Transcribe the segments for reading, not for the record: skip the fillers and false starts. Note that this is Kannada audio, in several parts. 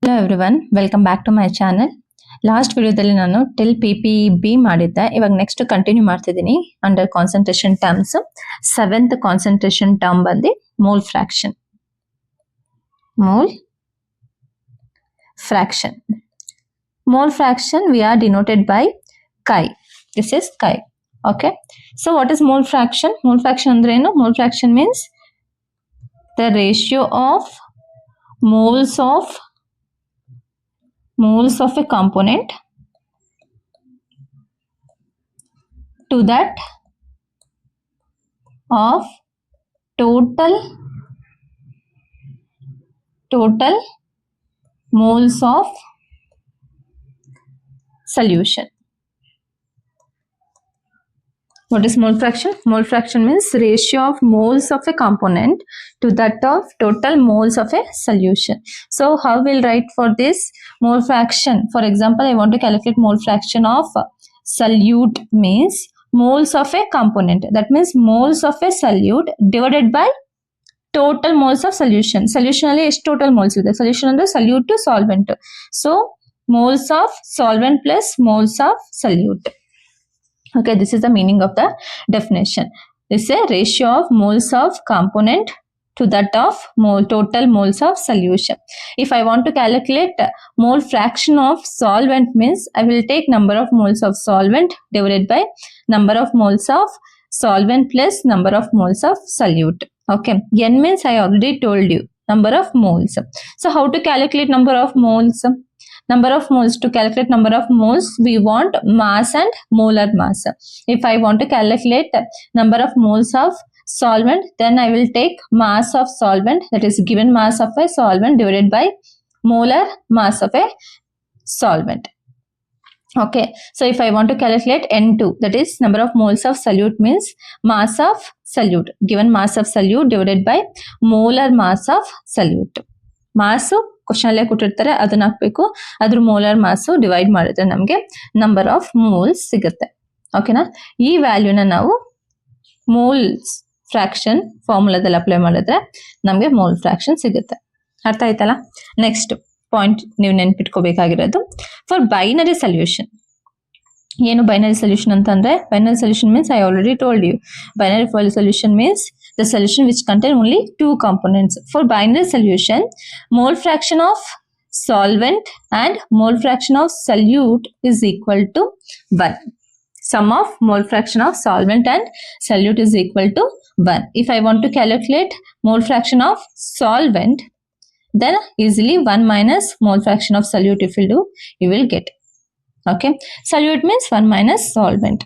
Hello everyone, welcome back to my channel. Last ವಿಡಿಯೋದಲ್ಲಿ ನಾನು ಟಿಲ್ PPB ಮಾಡಿದ್ದೆ. ಇವಾಗ ನೆಕ್ಸ್ಟ್ ಕಂಟಿನ್ಯೂ ಮಾಡ್ತಿದ್ದೀನಿ under concentration terms. 7th concentration term ಬಂದು mole fraction. Mole fraction we are denoted by chi. This is chi. Okay. So what is mole fraction? Mole fraction ಅಂದ್ರೆ ಏನು? Mole fraction means the ratio of moles of a component to that of total moles of solution. What is mole fraction? Mole fraction means ratio of moles of a component to that of total moles of a solution. So how we'll write for this mole fraction? For example, I want to calculate mole fraction of solute means moles of a component. That means moles of a solute divided by total moles of solution. Solution ಅಲ್ಲಿ ಎಷ್ಟು total moles ಇದೆ? Solution ಅಂದ್ರೆ solute to solvent. So moles of solvent plus moles of solute. Okay, this is the meaning of the definition. This is a ratio of moles of component to that of total moles of solution. If I want to calculate mole fraction of solvent means I will take number of moles of solvent divided by number of moles of solvent plus number of moles of solute. Okay, N means I already told you number of moles. So how to calculate number of moles? Number of moles, to calculate number of moles we want mass and molar mass. If I want to calculate number of moles of solvent, then I will take mass of solvent, that is given mass of a solvent divided by molar mass of a solvent. Okay, so if I want to calculate N2, that is number of moles of solute means mass of solute, given mass of solute divided by molar mass of solute. Mass question ಅಲ್ಲೇ ಕೊಟ್ಟಿರ್ತಾರೆ, ಅದನ್ನ ಹಾಕ್ಬೇಕು. ಅದ್ರ ಮೋಲಾರ್ ಮಾಸು ಡಿವೈಡ್ ಮಾಡಿದ್ರೆ ನಮಗೆ ನಂಬರ್ ಆಫ್ ಮೋಲ್ಸ್ ಸಿಗುತ್ತೆ. ಓಕೆನಾ? ಈ ವ್ಯಾಲ್ಯೂನ ನಾವು ಮೋಲ್ಸ್ ಫ್ರಾಕ್ಷನ್ ಫಾರ್ಮುಲಾದಲ್ಲಿ ಅಪ್ಲೈ ಮಾಡಿದ್ರೆ ನಮಗೆ ಮೋಲ್ ಫ್ರಾಕ್ಷನ್ ಸಿಗುತ್ತೆ. ಅರ್ಥ ಆಯ್ತಲ್ಲ? ನೆಕ್ಸ್ಟ್ ಪಾಯಿಂಟ್ ನೀವು ನೆನ್ಪಿಟ್ಕೋಬೇಕಾಗಿರೋದು ಫಾರ್ ಬೈನರಿ ಸೊಲ್ಯೂಷನ್. ಏನು ಬೈನರಿ ಸೊಲ್ಯೂಷನ್ ಅಂತಂದ್ರೆ, binary solution means I already told you. Binary solution means the solution which contain only two components. For binary solution, mole fraction of solvent and mole fraction of solute is equal to 1. Sum of mole fraction of solvent and solute is equal to 1. If I want to calculate mole fraction of solvent, then easily 1 minus mole fraction of solute if you do, you will get. Okay, solute means 1 minus solvent.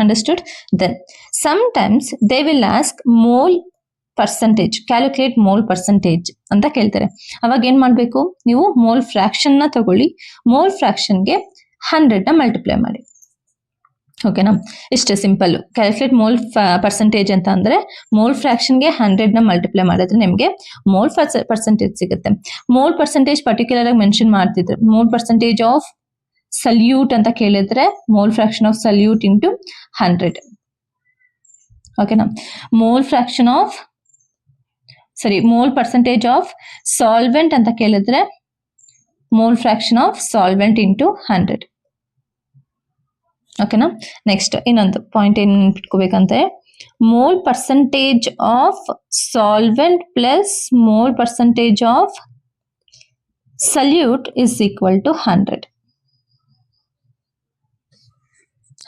Understood? Then sometimes they will ask mole percentage, calculate mole percentage ಅಂತ ಕೇಳ್ತಾರೆ. ಅವಾಗ ಏನ್ ಮಾಡ್ಬೇಕು? ನೀವು ಮೋಲ್ ಫ್ರಾಕ್ಷನ್ ನ ತಗೊಳ್ಳಿ, ಮೋಲ್ ಫ್ರಾಕ್ಷನ್ ಗೆ 100 ನ ಮಲ್ಟಿಪ್ಲೈ ಮಾಡಿ. ಓಕೆನಾ? ಇಷ್ಟೇ ಸಿಂಪಲ್. ಕ್ಯಾಲ್ಕುಲೇಟ್ ಮೋಲ್ ಪರ್ಸೆಂಟೇಜ್ ಅಂತ ಅಂದ್ರೆ ಮೋಲ್ ಫ್ರಾಕ್ಷನ್ ಗೆ 100 ನ ಮಲ್ಟಿಪ್ಲೈ ಮಾಡಿದ್ರೆ ನಿಮಗೆ ಮೋಲ್ ಪರ್ಸೆಂಟೇಜ್ ಸಿಗುತ್ತೆ. ಮೋಲ್ ಪರ್ಸೆಂಟೇಜ್ ಪರ್ಟಿಕ್ಯುಲರ್ ಆಗಿ ಮೆನ್ಷನ್ ಮಾಡ್ತಿದ್ರು. ಮೋಲ್ ಪರ್ಸೆಂಟೇಜ್ ಆಫ್ ಸಲ್ಯೂಟ್ ಅಂತ ಕೇಳಿದ್ರೆ mole fraction of solute into 100. ಓಕೆನಾ? Mole fraction of mole percentage of solvent ಅಂತ ಕೇಳಿದ್ರೆ mole fraction of solvent into 100. ಓಕೆನಾ? ನೆಕ್ಸ್ಟ್ ಇನ್ನೊಂದು ಪಾಯಿಂಟ್ ಏನ್ ನೆನ್ಪಿಟ್ಕೋಬೇಕಂದ್ರೆ, mole percentage of solvent plus mole percentage of solute is equal to 100.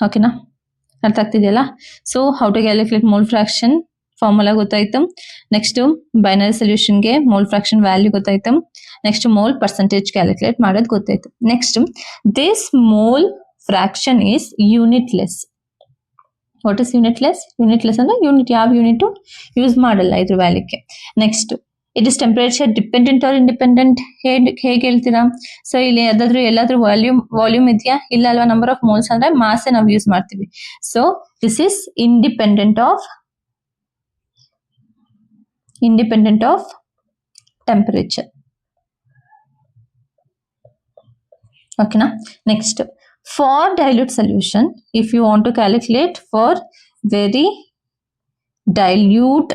ಓಕೆನಾ? ಅರ್ಥ ಆಗ್ತಿದೆಯಲ್ಲ? So how to calculate mole fraction formula ಗೊತ್ತಾಯ್ತು. ನೆಕ್ಸ್ಟ್ ಬೈನರಿ ಸೊಲ್ಯೂಷನ್ಗೆ ಮೋಲ್ ಫ್ರಾಕ್ಷನ್ ವ್ಯಾಲ್ಯೂ ಗೊತ್ತಾಯ್ತು. ನೆಕ್ಸ್ಟ್ ಮೋಲ್ ಪರ್ಸೆಂಟೇಜ್ ಕ್ಯಾಲ್ಕುಲೇಟ್ ಮಾಡೋದು ಗೊತ್ತಾಯ್ತು. Next this mole fraction is unitless. What is unitless? Unitless ಅಂದ್ರೆ ಯೂನಿಟ್ ಯಾವ ಯೂನಿಟ್ ಯೂಸ್ ಮಾಡಲ್ಲ ಇದ್ರ ವ್ಯಾಲ್ಯೂಕ್ಕೆ. Next it is temperature dependent or independent? ಹೇಗೆ ಹೇಳ್ತೀರಾ? ಸೊ ಇಲ್ಲಿ ಎಲ್ಲಾದ್ರೂ ವಾಲ್ಯೂಮ್ ಇದೆಯಾ? ಇಲ್ಲ ಅಲ್ವಾ? ನಂಬರ್ ಆಫ್ ಮೋಲ್ಸ್ ಅಂದ್ರೆ ಮಾಸ್ ನಾವು ಯೂಸ್ ಮಾಡ್ತೀವಿ. So this is independent of temperature. ಓಕೆನಾ? Next for dilute solution, if you want to calculate for very dilute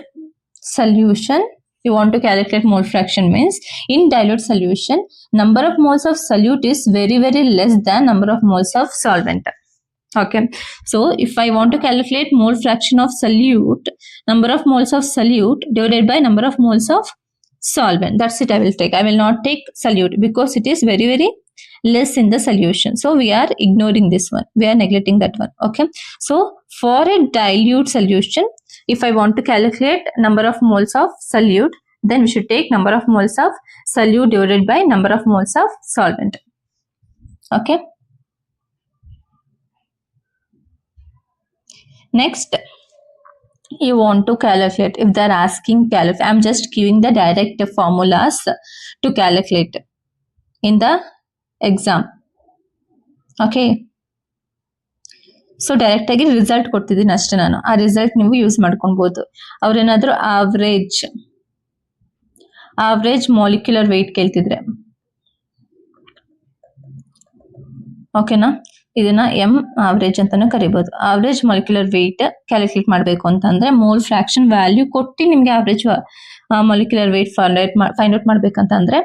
solution, You want to calculate mole fraction means in dilute solution, number of moles of solute is very less than number of moles of solvent. Okay, so if I want to calculate mole fraction of solute, number of moles of solute divided by number of moles of solvent, that's it I will take. I will not take solute because it is very less in the solution, so we are ignoring this one, we are neglecting that one. Okay, so for a dilute solution, if I want to calculate number of moles of solute, then we should take number of moles of solute divided by number of moles of solvent. Okay, next you want to calculate, if they are asking calculate, I'm just giving the direct formulas to calculate in the exam. Okay, so direct ಆಗಿ ರಿಸಲ್ಟ್ ಕೊಡ್ತಿದ್ದೀನಿ ಅಷ್ಟೇ, ನಾನು ಆ ರಿಸಲ್ಟ್ ನೀವು ಯೂಸ್ ಮಾಡ್ಕೊಬಹುದು. ಅವ್ರೇನಾದ್ರೂ ಆವ್ರೇಜ್ ಮಾಲಿಕ್ಯುಲರ್ ವೆಯ್ಟ್ ಕೇಳ್ತಿದ್ರೆ, ಓಕೆನಾ, ಇದನ್ನ ಎಂ ಆವ್ರೇಜ್ ಅಂತಾನು ಕರಿಬಹುದು. ಆವ್ರೇಜ್ ಮಾಲಿಕ್ಯುಲರ್ ವೆಯ್ಟ್ ಕ್ಯಾಲ್ಕುಲೇಟ್ ಮಾಡಬೇಕು ಅಂತಂದ್ರೆ ಮೋಲ್ ಫ್ರಾಕ್ಷನ್ ವ್ಯಾಲ್ಯೂ ಕೊಟ್ಟು ನಿಮ್ಗೆ average molecular weight find out ಮಾಡ್ಬೇಕಂತಂದ್ರೆ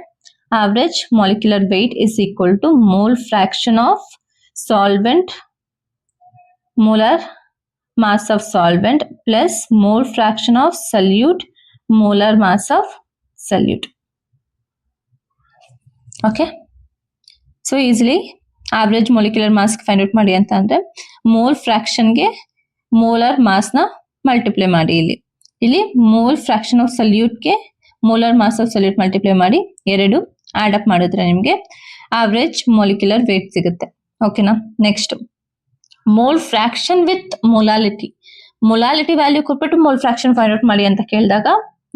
average molecular weight is equal to mole fraction of solvent molar mass of solvent plus mole fraction of solute molar mass of solute. Okay, so easily average molecular mass find out ಮಾಡಿ ಅಂತ ಅಂದ್ರೆ mole fraction ಗೆ molar mass ನ multiply ಮಾಡಿ. ಇಲ್ಲಿ mole fraction of solute ಗೆ molar mass of solute multiply ಮಾಡಿ ಎರಡು add up ಮಾಡಿದ್ರೆ ನಿಮಗೆ average molecular weight ಸಿಗುತ್ತೆ. ಓಕೆನಾ, next mole fraction with molality. Molality value ಕೊಟ್ಬಿಟ್ಟು ಮೋಲ್ ಫ್ರಾಕ್ಷನ್ ಫೈಂಡ್ ಔಟ್ ಮಾಡಿ ಅಂತ ಕೇಳಿದಾಗ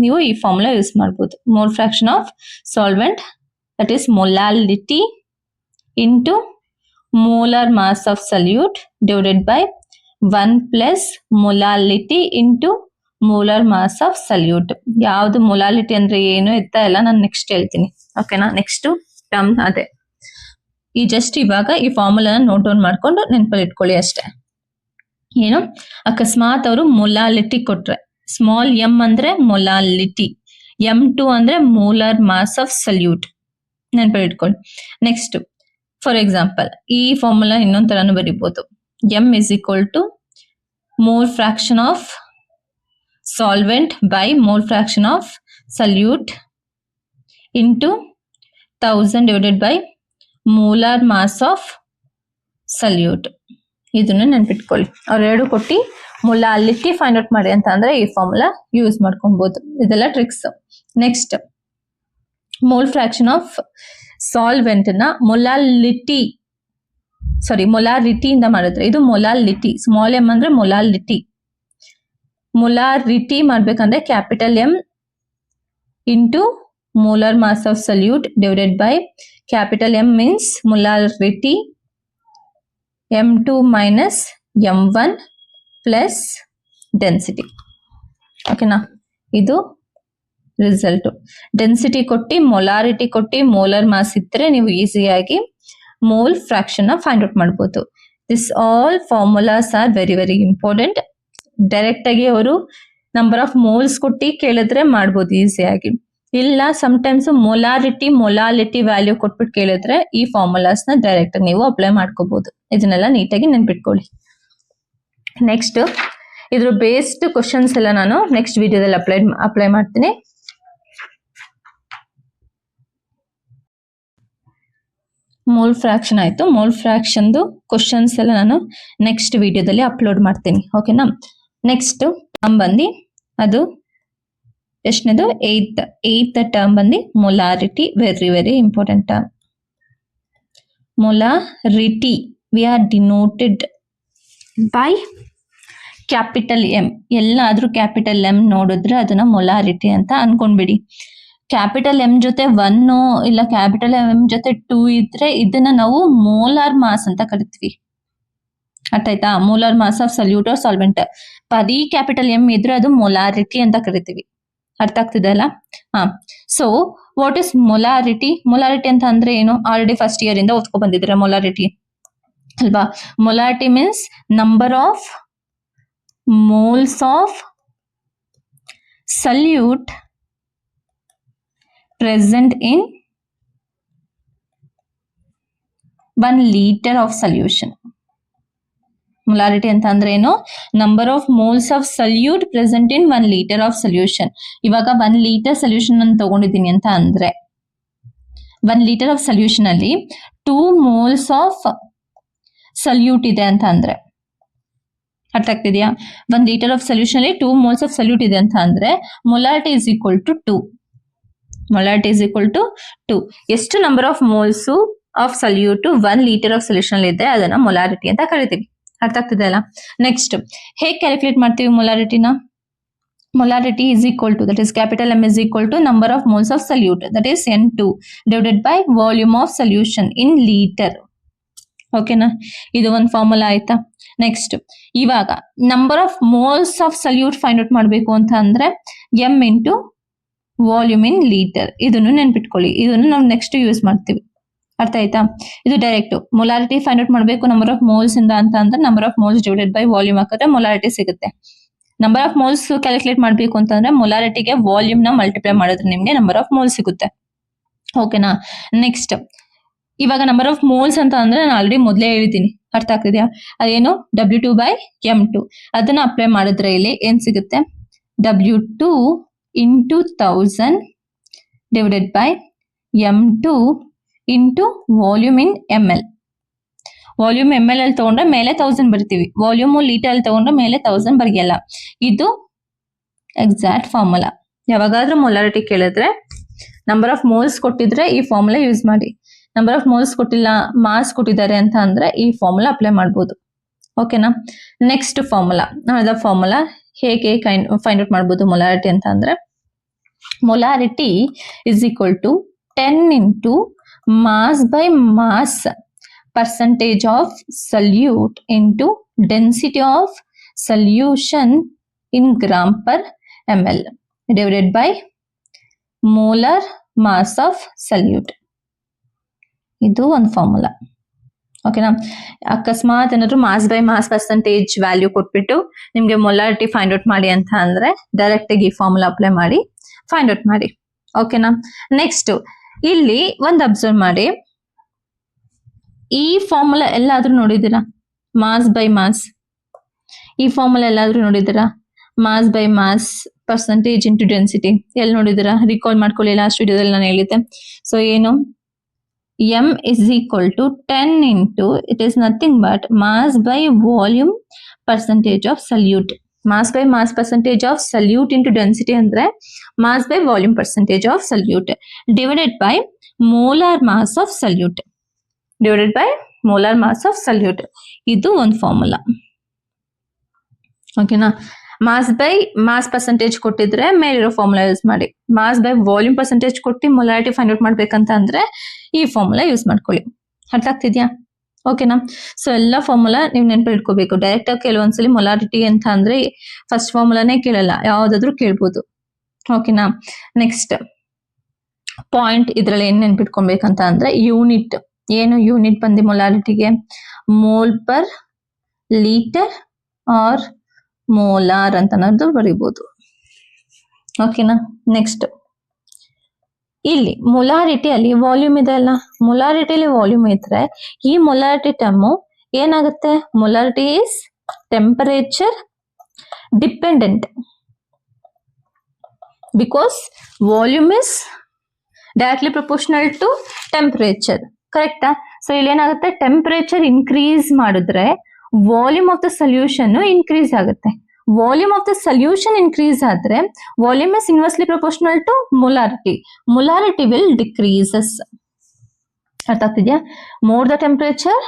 ನೀವು ಈ ಫಾರ್ಮುಲಾ ಯೂಸ್ ಮಾಡಬಹುದು. Mole fraction of solvent, that is molality into molar mass of solute divided by 1 plus molality into molar mass of solute. ಯಾವ್ದು ಮೊಲಾಲಿಟಿ ಅಂದ್ರೆ ಏನು ಎತ್ತಾ ಇಲ್ಲ, ನಾನು ನೆಕ್ಸ್ಟ್ ಹೇಳ್ತೀನಿ. ಓಕೆನಾ, ನೆಕ್ಸ್ಟ್ ಟರ್ಮ್ ಅದೇ. ಈ ಜಸ್ಟ್ ಇವಾಗ ಈ ಫಾರ್ಮುಲಾ ನೋಟ್ ಡೌನ್ ಮಾಡ್ಕೊಂಡು ನೆನಪಲ್ಲಿ ಇಟ್ಕೊಳ್ಳಿ ಅಷ್ಟೇ. ಏನು, ಅಕಸ್ಮಾತ್ ಅವರು ಮೊಲಾಲಿಟಿ ಕೊಟ್ರೆ, ಸ್ಮಾಲ್ ಎಂ ಅಂದ್ರೆ ಮೊಲಾಲಿಟಿ, M2 ಅಂದ್ರೆ ಮೋಲಾರ್ ಮಾಸ್ ಆಫ್ ಸಲ್ಯೂಟ್, ನೆನಪಲ್ಲಿ ಇಟ್ಕೊಳ್ಳಿ. ನೆಕ್ಸ್ಟ್ ಫಾರ್ ಎಕ್ಸಾಂಪಲ್ ಈ ಫಾರ್ಮುಲಾ ಇನ್ನೊಂದ್ ತರಾನು ಬರೀಬಹುದು. M is equal to mole fraction of solvent by mole fraction of solute into 1000 divided by molar mass of solute. ಇದನ್ನ ನೆನ್ಪಿಟ್ಕೊಳ್ಳಿ. ಅವ್ರೆರಡು ಕೊಟ್ಟು ಮೊಲಾಲಿಟಿ ಫೈಂಡ್ ಔಟ್ ಮಾಡಿ ಅಂತ ಅಂದ್ರೆ ಈ ಫಾರ್ಮುಲಾ ಯೂಸ್ ಮಾಡ್ಕೊಬಹುದು. ಇದೆಲ್ಲ tricks. Next mole fraction of solvent ನ ಮೊಲಾರಿಟಿಯಿಂದ ಮಾಡಿದ್ರೆ, ಇದು ಮೊಲಾಲಿಟಿ, ಸ್ಮಾಲ್ ಎಂ ಅಂದ್ರೆ ಮೊಲಾರಿಟಿ ಮಾಡ್ಬೇಕಂದ್ರೆ capital M into molar mass of solute divided by capital M means molarity, M2 minus M1 plus density. ಓಕೆನಾ, ಇದು ರಿಸಲ್ಟ್. ಡೆನ್ಸಿಟಿ ಕೊಟ್ಟು ಮೊಲಾರಿಟಿ ಕೊಟ್ಟು ಮೋಲಾರ್ ಮಾಸ್ ಇದ್ರೆ ನೀವು ಈಸಿಯಾಗಿ ಮೋಲ್ ಫ್ರಾಕ್ಷನ್ ಫೈಂಡ್ ಔಟ್ ಮಾಡಬಹುದು. This all formulas are very important. Direct ಆಗಿ ಅವರು ನಂಬರ್ ಆಫ್ ಮೋಲ್ಸ್ ಕೊಟ್ಟು ಕೇಳಿದ್ರೆ ಮಾಡ್ಬೋದು ಈಸಿಯಾಗಿ. ಇಲ್ಲ ಸಮಟೈಮ್ಸ್ ಮೊಲಾಲಿಟಿ ವ್ಯಾಲ್ಯೂ ಕೊಟ್ಬಿಟ್ಟು ಕೇಳಿದ್ರೆ ಈ ಫಾರ್ಮುಲಾಸ್ ನ ಡೈರೆಕ್ಟ್ ನೀವು ಅಪ್ಲೈ ಮಾಡ್ಕೋಬಹುದು. ಇದನ್ನೆಲ್ಲ ನೀಟಾಗಿ ನೆನ್ಪಿಟ್ಕೊಳ್ಳಿ. ನೆಕ್ಸ್ಟ್ ಇದ್ರ ಬೇಸ್ಡ್ ಕ್ವಶನ್ಸ್ ಎಲ್ಲ ನಾನು ನೆಕ್ಸ್ಟ್ ವಿಡಿಯೋದಲ್ಲಿ ಅಪ್ಲೈ ಮಾಡ್ತೀನಿ. ಮೋಲ್ ಫ್ರಾಕ್ಷನ್ ಆಯ್ತು. ಮೋಲ್ ಫ್ರಾಕ್ಷನ್ದು ಕ್ವಶನ್ಸ್ ಎಲ್ಲ ನಾನು ನೆಕ್ಸ್ಟ್ ವಿಡಿಯೋದಲ್ಲಿ ಅಪ್ಲೋಡ್ ಮಾಡ್ತೀನಿ. ಓಕೆನಾ, ನೆಕ್ಸ್ಟ್ ಬಂದು ಅದು ಎಷ್ಟನೇದು, ಏಯ್ತ್ ಟರ್ಮ್ ಬಂದು molarity. Very important term. Molarity we are denoted by capital M. ಎಲ್ಲಾದ್ರೂ ಕ್ಯಾಪಿಟಲ್ ಎಂ ನೋಡಿದ್ರೆ ಅದನ್ನ ಮೊಲಾರಿಟಿ ಅಂತ ಅನ್ಕೊಂಡ್ಬಿಡಿ. ಕ್ಯಾಪಿಟಲ್ ಎಂ ಜೊತೆ 1 ಇಲ್ಲ ಕ್ಯಾಪಿಟಲ್ ಎಂ ಜೊತೆ 2 ಇದ್ರೆ ಇದನ್ನ ನಾವು ಮೋಲಾರ್ ಮಾಸ್ ಅಂತ ಕರಿತೀವಿ. ಅರ್ಥ ಆಯ್ತಾ? Molar mass of solute or solvent. ಬರೀ ಕ್ಯಾಪಿಟಲ್ ಎಂ ಇದ್ರೆ ಅದು ಮೊಲಾರಿಟಿ ಅಂತ ಕರಿತೀವಿ. ಅರ್ಥ ಆಗ್ತಿದೆ ಅಲ್ಲ? So what is molarity? Molarity ಅಂತ ಅಂದ್ರೆ ಏನು? ಆಲ್ರೆಡಿ ಫಸ್ಟ್ ಇಯರ್ ಇಂದ ಓದ್ಕೊ ಬಂದಿದ್ರೆ ಮೊಲಾರಿಟಿ ಅಲ್ವಾ? Molarity means number of moles of solute present in 1 liter of solution. Molarity ಅಂತ ಅಂದ್ರೆ ಏನು? Number of moles of salute present in 1 litre of solution. ಇವಾಗ 1 ಲೀಟರ್ ಸೊಲ್ಯೂಷನ್ ಅನ್ನು ತಗೊಂಡಿದ್ದೀನಿ ಅಂತ ಅಂದ್ರೆ 1 ಲೀಟರ್ ಆಫ್ ಸೊಲ್ಯೂಷನ್ ಅಲ್ಲಿ 2 ಮೋಲ್ಸ್ ಆಫ್ ಸಲ್ಯೂಟ್ ಇದೆ ಅಂತ ಅಂದ್ರೆ, ಅರ್ಥ ಆಗ್ತಿದ್ಯಾ? 1 ಲೀಟರ್ ಆಫ್ ಸೊಲ್ಯೂಷನ್ ಅಲ್ಲಿ 2 ಮೋಲ್ಸ್ ಆಫ್ ಸಲ್ಯೂಟ್ ಇದೆ ಅಂತ ಅಂದ್ರೆ molarity is equal to 2. Molarity is equal to 2. ಎಷ್ಟು number of moles of solute 1 litre of solution ಅಲ್ಲಿ ಇದೆ ಅದನ್ನ ಮೊಲಾರಿಟಿ ಅಂತ ಕರಿತೀವಿ. ಅರ್ಥ ಆಗ್ತಿದೆ ಅಲ್ಲ? ನೆಕ್ಸ್ಟ್ ಹೇಗೆ ಕ್ಯಾಲ್ಕುಲೇಟ್ ಮಾಡ್ತೀವಿ ಮೊಲಾರಿಟಿನ? Molarity is equal to, that is capital M is equal to number of moles of solute, that is N2 divided by volume of solution in litre. ಓಕೆನಾ? ಇದು ಒಂದು ಫಾರ್ಮುಲಾ ಆಯ್ತಾ? ನೆಕ್ಸ್ಟ್ ಇವಾಗ number of moles of solute find out ಮಾಡಬೇಕು ಅಂತ ಅಂದ್ರೆ M into volume in litre. ಇದನ್ನು ನೆನ್ಪಿಟ್ಕೊಳ್ಳಿ, ಇದನ್ನು ನಾವು ನೆಕ್ಸ್ಟ್ ಯೂಸ್ ಮಾಡ್ತೀವಿ. ಅರ್ಥ ಆಯ್ತಾ? ಇದು ಡೈರೆಕ್ಟ್ ಮೊಲಾರಿಟಿ ಫೈಂಡ್ ಔಟ್ ಮಾಡಬೇಕು ನಂಬರ್ ಆಫ್ ಮೋಲ್ಸ್ ಇಂದ ಅಂತ ಅಂದ್ರೆ number of moles divided by volume ಹಾಕಿದ್ರೆ ಮೊಲಾರಿಟಿ ಸಿಗುತ್ತೆ. ನಂಬರ್ ಆಫ್ ಮೋಲ್ಸ್ ಕ್ಯಾಲ್ಕುಲೇಟ್ ಮಾಡಬೇಕು ಅಂತಂದ್ರೆ ಮೊಲಾರಿಟಿಗೆ ವಾಲ್ಯೂಮ್ ನ ಮಲ್ಟಿಪ್ಲೈ ಮಾಡಿದ್ರೆ ನಿಮ್ಗೆ ನಂಬರ್ ಆಫ್ ಮೋಲ್ಸ್ ಸಿಗುತ್ತೆ. ಓಕೆನಾ? ನೆಕ್ಸ್ಟ್ ಇವಾಗ ನಂಬರ್ ಆಫ್ ಮೋಲ್ಸ್ ಅಂತ ಅಂದ್ರೆ ನಾನು ಆಲ್ರೆಡಿ ಮೊದಲೇ ಹೇಳಿದ್ದೀನಿ, ಅರ್ಥ ಆಗ್ತಿದ್ಯಾ? ಅದೇನು W2 ಬೈ M2. ಅದನ್ನ ಅಪ್ಲೈ ಮಾಡಿದ್ರೆ ಇಲ್ಲಿ ಏನ್ ಸಿಗುತ್ತೆ? W2 into 1000 divided by M2 into volume in ML. Volume ML ಅಲ್ಲಿ ತಗೊಂಡ್ರೆ ಮೇಲೆ 1000 ಬರ್ತೀವಿ, ವಾಲ್ಯೂಮ್ ಲೀಟರ್ ಅಲ್ಲಿ ತಗೊಂಡ್ರೆ ಮೇಲೆ 1000 ಬರೆಯಲ್ಲ. ಇದು ಎಕ್ಸಾಕ್ಟ್ ಫಾರ್ಮುಲಾ. ಯಾವಾಗಾದ್ರೂ ಮೊಲಾರಿಟಿ ಕೇಳಿದ್ರೆ ನಂಬರ್ ಆಫ್ ಮೋಲ್ಸ್ ಕೊಟ್ಟಿದ್ರೆ ಈ ಫಾರ್ಮುಲಾ ಯೂಸ್ ಮಾಡಿ. ನಂಬರ್ ಆಫ್ ಮೋಲ್ಸ್ ಕೊಟ್ಟಿಲ್ಲ, ಮಾಸ್ ಕೊಟ್ಟಿದ್ದಾರೆ ಅಂತ ಅಂದ್ರೆ ಈ ಫಾರ್ಮುಲಾ ಅಪ್ಲೈ ಮಾಡ್ಬೋದು. ಓಕೆನಾ? ನೆಕ್ಸ್ಟ್ ಫಾರ್ಮುಲಾ, ಅದ ಫಾರ್ಮುಲಾ ಹೇಗೆ ಫೈಂಡ್ ಔಟ್ ಮಾಡ್ಬೋದು ಮೊಲಾರಿಟಿ ಅಂತ ಅಂದ್ರೆ molarity is equal to 10 into mass by mass percentage of solute into density of solution in gram per ml divided by molar mass of solute. ಇದು ಒಂದು ಫಾರ್ಮುಲಾ. ಓಕೆನಾ? ಅಕಸ್ಮಾತ್ ಏನಾದ್ರು mass by mass percentage value ಕೊಟ್ಬಿಟ್ಟು ನಿಮ್ಗೆ ಮೊಲಾರಿಟಿ ಫೈಂಡ್ ಔಟ್ ಮಾಡಿ ಅಂತ ಅಂದ್ರೆ ಡೈರೆಕ್ಟ್ ಆಗಿ ಈ ಫಾರ್ಮುಲಾ ಅಪ್ಲೈ ಮಾಡಿ ಫೈಂಡ್ ಔಟ್ ಮಾಡಿ. ಓಕೆನಾ? ನೆಕ್ಸ್ಟ್ ಇಲ್ಲಿ ಒಂದು ಅಬ್ಸರ್ವ್ ಮಾಡಿ, ಈ ಫಾರ್ಮುಲಾ ಎಲ್ಲಾದ್ರೂ ನೋಡಿದ್ದೀರಾ? ಮಾಸ್ ಬೈ ಮಾಸ್, ಈ ಫಾರ್ಮುಲಾ ಎಲ್ಲಾದ್ರೂ ನೋಡಿದ್ದೀರಾ? Mass by mass percentage into density ಎಲ್ಲಿ ನೋಡಿದ್ದೀರಾ? ರಿಕಾಲ್ ಮಾಡ್ಕೊಳ್ಳಿ, ಲಾಸ್ಟ್ ವಿಡಿಯೋದಲ್ಲಿ ನಾನು ಹೇಳಿದ್ದೆ. ಸೊ ಏನು? M is equal to 10 into, it is nothing but mass by volume percentage of solute. Mass by mass percentage of solute into density ಅಂದ್ರೆ mass by volume percentage of solute divided by molar mass of solute divided by molar mass of solute. ಇದು ಒಂದು ಫಾರ್ಮುಲಾ. ಓಕೆನಾ? ಮಾಸ್ ಬೈ ಮಾಸ್ ಪರ್ಸೆಂಟೇಜ್ ಕೊಟ್ಟಿದ್ರೆ ಮೇಲಿರೋ ಫಾರ್ಮುಲಾ ಯೂಸ್ ಮಾಡಿ. ಮಾಸ್ ಬೈ ವಾಲ್ಯೂಮ್ ಪರ್ಸೆಂಟೇಜ್ ಕೊಟ್ಟು ಮೊಲಾರಿಟಿ ಫೈಂಡ್ ಔಟ್ ಮಾಡ್ಬೇಕಂತ ಅಂದ್ರೆ ಈ ಫಾರ್ಮುಲಾ ಯೂಸ್ ಮಾಡ್ಕೊಳ್ಳಿ. ಅರ್ಥ ಆಗ್ತಿದ್ಯಾ? ಓಕೆನಾ? ಸೊ ಎಲ್ಲ ಫಾರ್ಮುಲಾ ನೀವು ನೆನಪು ಇಟ್ಕೋಬೇಕು. ಡೈರೆಕ್ಟ್ ಆಗಿ ಕೆಲವೊಂದ್ಸಲಿ ಮೊಲಾರಿಟಿ ಅಂತ ಅಂದ್ರೆ ಫಸ್ಟ್ ಫಾರ್ಮುಲಾನೇ ಕೇಳಲ್ಲ, ಯಾವ್ದಾದ್ರು ಕೇಳ್ಬೋದು. ಓಕೆನಾ? ನೆಕ್ಸ್ಟ್ ಪಾಯಿಂಟ್ ಇದ್ರಲ್ಲಿ ಏನ್ ನೆನ್ಪಿಟ್ಕೊಬೇಕಂತ ಅಂದ್ರೆ ಯೂನಿಟ್. ಏನು ಯೂನಿಟ್ ಬಂದಿ ಮೊಲಾರಿಟಿಗೆ? Mole per litre or molar ಅಂತ ಅನ್ನೋದು ಬರೀಬಹುದು. ಓಕೆನಾ? ನೆಕ್ಸ್ಟ್ ಇಲ್ಲಿ ಮೊಲಾರಿಟಿಯಲ್ಲಿ ವಾಲ್ಯೂಮ್ ಇದೆ ಅಲ್ಲ, ಮೊಲಾರಿಟಿಯಲ್ಲಿ ವಾಲ್ಯೂಮ್ ಇದ್ರೆ ಈ ಮೊಲಾರಿಟಿ ಟರ್ಮ್ ಏನಾಗುತ್ತೆ? Molarity is temperature dependent because volume is directly proportional to temperature. ಕರೆಕ್ಟಾ? ಸೊ ಇಲ್ಲಿ ಏನಾಗುತ್ತೆ? ಟೆಂಪರೇಚರ್ ಇನ್ಕ್ರೀಸ್ ಮಾಡಿದ್ರೆ volume of the solution increase ಆಗುತ್ತೆ. Volume of the solution increase ಆದ್ರೆ volume is inversely proportional to molarity. Molarity will decreases. ಅರ್ಥ ಆಗ್ತಿದ್ಯಾ? More the temperature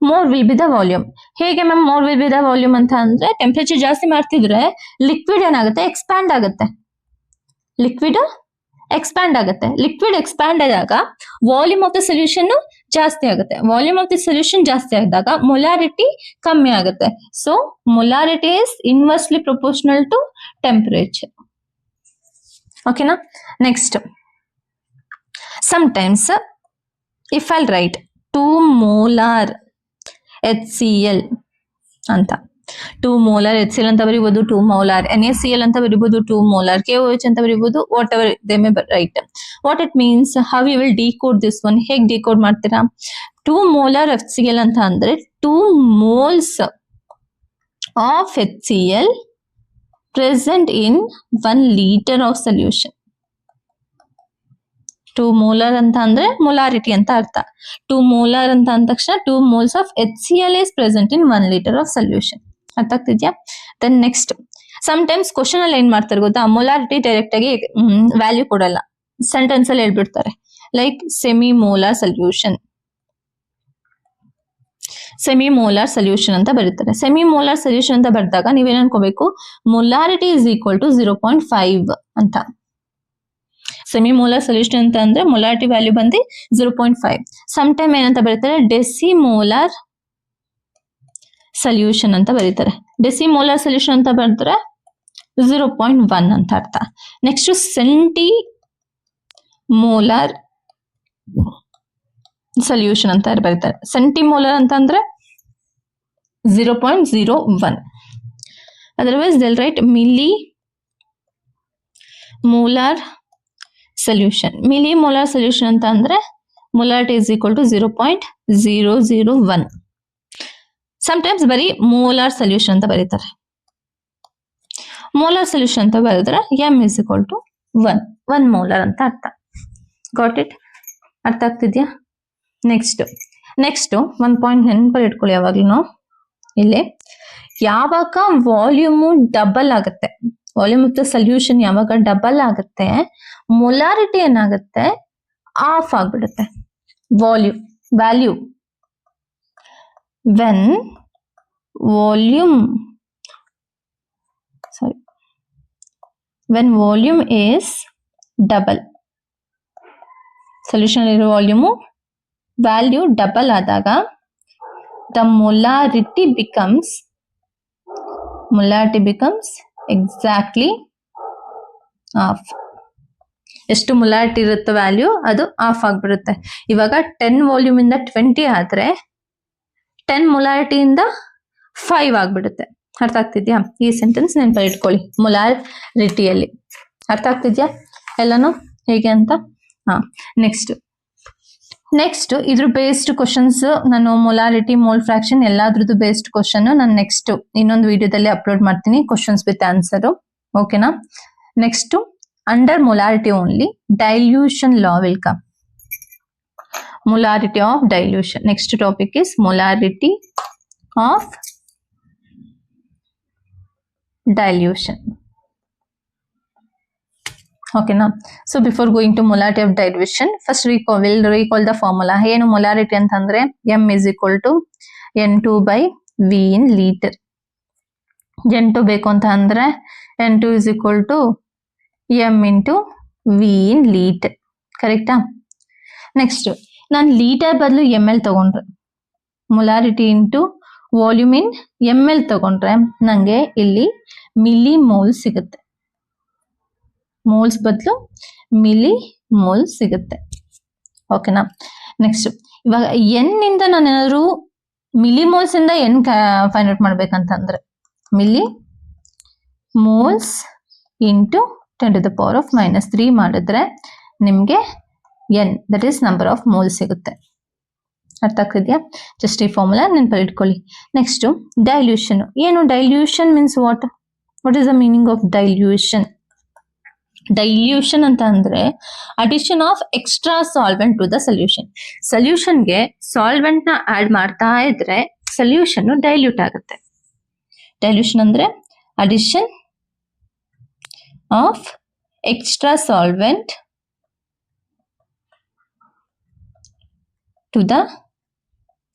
more will be the volume. ಹೇಗೆ ma'am more will be the volume ಅಂತ ಅಂದ್ರೆ ಟೆಂಪರೇಚರ್ ಜಾಸ್ತಿ ಮಾಡ್ತಿದ್ರೆ ಲಿಕ್ವಿಡ್ ಏನಾಗುತ್ತೆ? ಎಕ್ಸ್ಪ್ಯಾಂಡ್ ಆಗುತ್ತೆ. ಲಿಕ್ವಿಡ್ ಎಕ್ಸ್ಪ್ಯಾಂಡ್ ಆಗುತ್ತೆ. ಲಿಕ್ವಿಡ್ ಎಕ್ಸ್ಪ್ಯಾಂಡ್ ಆದಾಗ ವಾಲ್ಯೂಮ್ ಆಫ್ ದ ಸೊಲ್ಯೂಷನ್ ಜಾಸ್ತಿ ಆಗುತ್ತೆ. ವಾಲ್ಯೂಮ್ ಆಫ್ ದಿ ಸೊಲ್ಯೂಷನ್ ಜಾಸ್ತಿ ಆದಾಗ ಮೊಲಾರಿಟಿ ಕಮ್ಮಿ ಆಗುತ್ತೆ. So molarity is inversely proportional to temperature. ಓಕೆನಾ? Next sometimes if I'll write 2 molar HCl ಅಂತ, 2 molar HCl ಅಂತ ಬರೀಬಹುದು, 2 molar NaCl ಅಂತ ಬರೀಬಹುದು, 2 molar KOH ಅಂತ ಬರೀಬಹುದು, whatever they may write. What it means, how you will decode this one, ಹೇಗೆ ಡಿಕೋಡ್ ಮಾಡ್ತೀರಾ? 2 molar HCl ಅಂತ ಅಂದ್ರೆ 2 moles of HCl present in 1 liter of solution. 2 molar ಅಂತ ಅಂದ್ರೆ ಮೊಲಾರಿಟಿ ಅಂತ ಅರ್ಥ. 2 molar ಅಂತ ಅಂದ ತಕ್ಷಣ 2 moles of HCl is present in 1 liter of solution. ಅರ್ಥ ಆಗ್ತಿದ್ಯಾ? ದೆನ್ ನೆಕ್ಸ್ಟ್, ಸಮ್ಟೈಮ್ಸ್ ಕ್ವಶನ್ ಅಲ್ಲಿ ಏನ್ ಮಾಡ್ತಾರೆ ಗೊತ್ತಾ, ಮೊಲಾರಿಟಿ ಡೈರೆಕ್ಟ್ ಆಗಿ ವ್ಯಾಲ್ಯೂ ಕೊಡಲ್ಲ, ಸೆಂಟೆನ್ಸ್ ಅಲ್ಲಿ ಹೇಳ್ಬಿಡ್ತಾರೆ. Like semi molar solution, semi molar solution ಅಂತ ಬರೀತಾರೆ. ಸೆಮಿ ಮೋಲಾರ್ ಸೊಲ್ಯೂಷನ್ ಅಂತ ಬರೆದಾಗ ನೀವೇನ್ ಅನ್ಕೋಬೇಕು, ಮೊಲಾರಿಟಿ ಇಸ್ ಈಕ್ವಲ್ ಟು 0.5 ಅಂತ. ಸೆಮಿ ಮೋಲಾರ್ ಸೊಲ್ಯೂಷನ್ ಅಂತ ಅಂದ್ರೆ ಮೊಲಾರಿಟಿ ವ್ಯಾಲ್ಯೂ ಬಂದು 0.5. ಸಮ್ ಟೈಮ್ ಏನಂತ ಬರೀತಾರೆ, ಡೆಸಿಮೋಲಾರ್ ಸೊಲ್ಯೂಷನ್ ಅಂತ ಬರೀತಾರೆ. ಡೆಸಿಮೋಲಾರ್ ಸೊಲ್ಯೂಷನ್ ಅಂತ ಬರೆದ್ರೆ 0.1 ಅಂತ ಅರ್ಥ. ನೆಕ್ಸ್ಟ್ ಸೆಂಟಿ ಮೋಲಾರ್ ಸೊಲ್ಯೂಷನ್ ಅಂತ ಬರೀತಾರೆ. ಸೆಂಟಿಮೋಲಾರ್ ಅಂತ ಅಂದ್ರೆ 0.01. Otherwise they'll write milli molar solution. milli molar solution ಅಂತ ಅಂದ್ರೆ molarity is equal to 0.001. Sometimes ಬರೀ ಮೋಲಾರ್ ಸೊಲ್ಯೂಷನ್ ಅಂತ ಬರೀತಾರೆ. ಮೋಲಾರ್ ಸೊಲ್ಯೂಷನ್ ಅಂತ ಬರೆದ್ರೆ m is equal to 1 molar ಅಂತ ಅರ್ಥ. Got it? ಅರ್ಥ ಆಗ್ತಿದ್ಯಾ? ನೆಕ್ಸ್ಟ್ ಒಂದ್ ಪಾಯಿಂಟ್ ನೆನಪಲ್ಲಿ ಇಟ್ಕೊಳ್ಳಿ ಯಾವಾಗ್ಲೂ. ಇಲ್ಲಿ ಯಾವಾಗ ವಾಲ್ಯೂಮು ಡಬಲ್ ಆಗುತ್ತೆ, ವಾಲ್ಯೂಮ್ ಆಫ್ ದ ಸೊಲ್ಯೂಷನ್ ಯಾವಾಗ ಡಬಲ್ ಆಗುತ್ತೆ, ಮೊಲಾರಿಟಿ ಏನಾಗುತ್ತೆ, ಆಫ್ ಆಗ್ಬಿಡುತ್ತೆ. Value when volume is double, solution ಇರೋ ವಾಲ್ಯೂಮು ವ್ಯಾಲ್ಯೂ ಡಬಲ್ ಆದಾಗ the molarity becomes exactly half. ಎಷ್ಟು ಮೊಲಾರಿಟಿ ಇರುತ್ತೆ ವ್ಯಾಲ್ಯೂ, ಅದು ಆಫ್ ಆಗ್ಬಿಡುತ್ತೆ. ಇವಾಗ 10 ವಾಲ್ಯೂಮ್ ಇಂದ 20 ಆದ್ರೆ 10 ಮೊಲಾರಿಟಿಯಿಂದ 5 ಆಗ್ಬಿಡುತ್ತೆ. ಅರ್ಥ ಆಗ್ತಿದ್ಯಾ? ಈ ಸೆಂಟೆನ್ಸ್ ನೆನಪಲ್ಲಿ ಇಟ್ಕೊಳ್ಳಿ, ಮೊಲಾರಿಟಿಯಲ್ಲಿ. ಅರ್ಥ ಆಗ್ತಿದ್ಯಾ ಎಲ್ಲಾನು ಹೇಗೆ ಅಂತ? ನೆಕ್ಸ್ಟ್ ಇದ್ರ ಬೇಸ್ಡ್ ಕ್ವಶನ್ಸ್ ನಾನು ಮೊಲಾರಿಟಿ, ಮೋಲ್ ಫ್ರಾಕ್ಷನ್ ಎಲ್ಲಾದ್ರದ್ದು ಬೇಸ್ಡ್ ಕ್ವಶನ್ ನಾನು ನೆಕ್ಸ್ಟ್ ಇನ್ನೊಂದು ವಿಡಿಯೋದಲ್ಲಿ ಅಪ್ಲೋಡ್ ಮಾಡ್ತೀನಿ, ಕ್ವಶನ್ಸ್ ವಿತ್ ಆನ್ಸರ್. ಓಕೆನಾ? Next under molarity only dilution law will come. molarity of dilution. Next topic is molarity of dilution. Okay now, so before going to molarity of dilution, first we'll recall the formula. ಏನು molarity ಅಂತಂದ್ರೆ m is equal to n2 by v in liter. n2 ಬೇಕು ಅಂತ ಅಂದ್ರೆ n2 is equal to m into v in liter. ಕರೆಕ್ಟಾ? ನೆಕ್ಸ್ಟ್ ನಾನು ಲೀಟರ್ ಬದಲು ಎಮ್ ಎಲ್ ತಗೊಂಡ್ರೆ, molarity into volume in M L ತಗೊಂಡ್ರೆ ನಂಗೆ ಇಲ್ಲಿ ಮಿಲಿ ಮೋಲ್ ಸಿಗುತ್ತೆ. ಮೋಲ್ಸ್ ಬದಲು ಮಿಲಿ ಮೋಲ್ ಸಿಗುತ್ತೆ. ಓಕೆನಾ? ನೆಕ್ಸ್ಟ್ ಇವಾಗ ಎನ್ ಇಂದ ನಾನು ಏನಾದ್ರು ಮಿಲಿ ಮೋಲ್ಸ್ ಇಂದ ಎನ್ ಫೈಂಡ್ ಔಟ್ ಮಾಡ್ಬೇಕಂತಂದ್ರೆ ಮಿಲಿ ಮೋಲ್ಸ್ ಇಂಟು 10⁻³ ಮಾಡಿದ್ರೆ ನಿಮ್ಗೆ n, that is number of moles ಸಿಗುತ್ತೆ. ಅರ್ಥ ಆಗ್ತಿದ್ಯಾ? ಜಸ್ಟ್ ಈ ಫಾರ್ಮುಲಾ ನೆನಪಲ್ಲಿ ಇಟ್ಕೊಳ್ಳಿ. Next dilution. ಏನು dilution means what is the meaning of dilution? Dilution ಅಂತ ಅಂದ್ರೆ addition of extra solvent to the solution. ಸೊಲ್ಯೂಷನ್ಗೆ ಸಾಲ್ವೆಂಟ್ ನ ಆಡ್ ಮಾಡ್ತಾ ಇದ್ರೆ ಸೊಲ್ಯೂಷನ್ ಡೈಲ್ಯೂಟ್ ಆಗುತ್ತೆ. ಡೈಲ್ಯೂಷನ್ ಅಂದ್ರೆ addition of extra solvent to the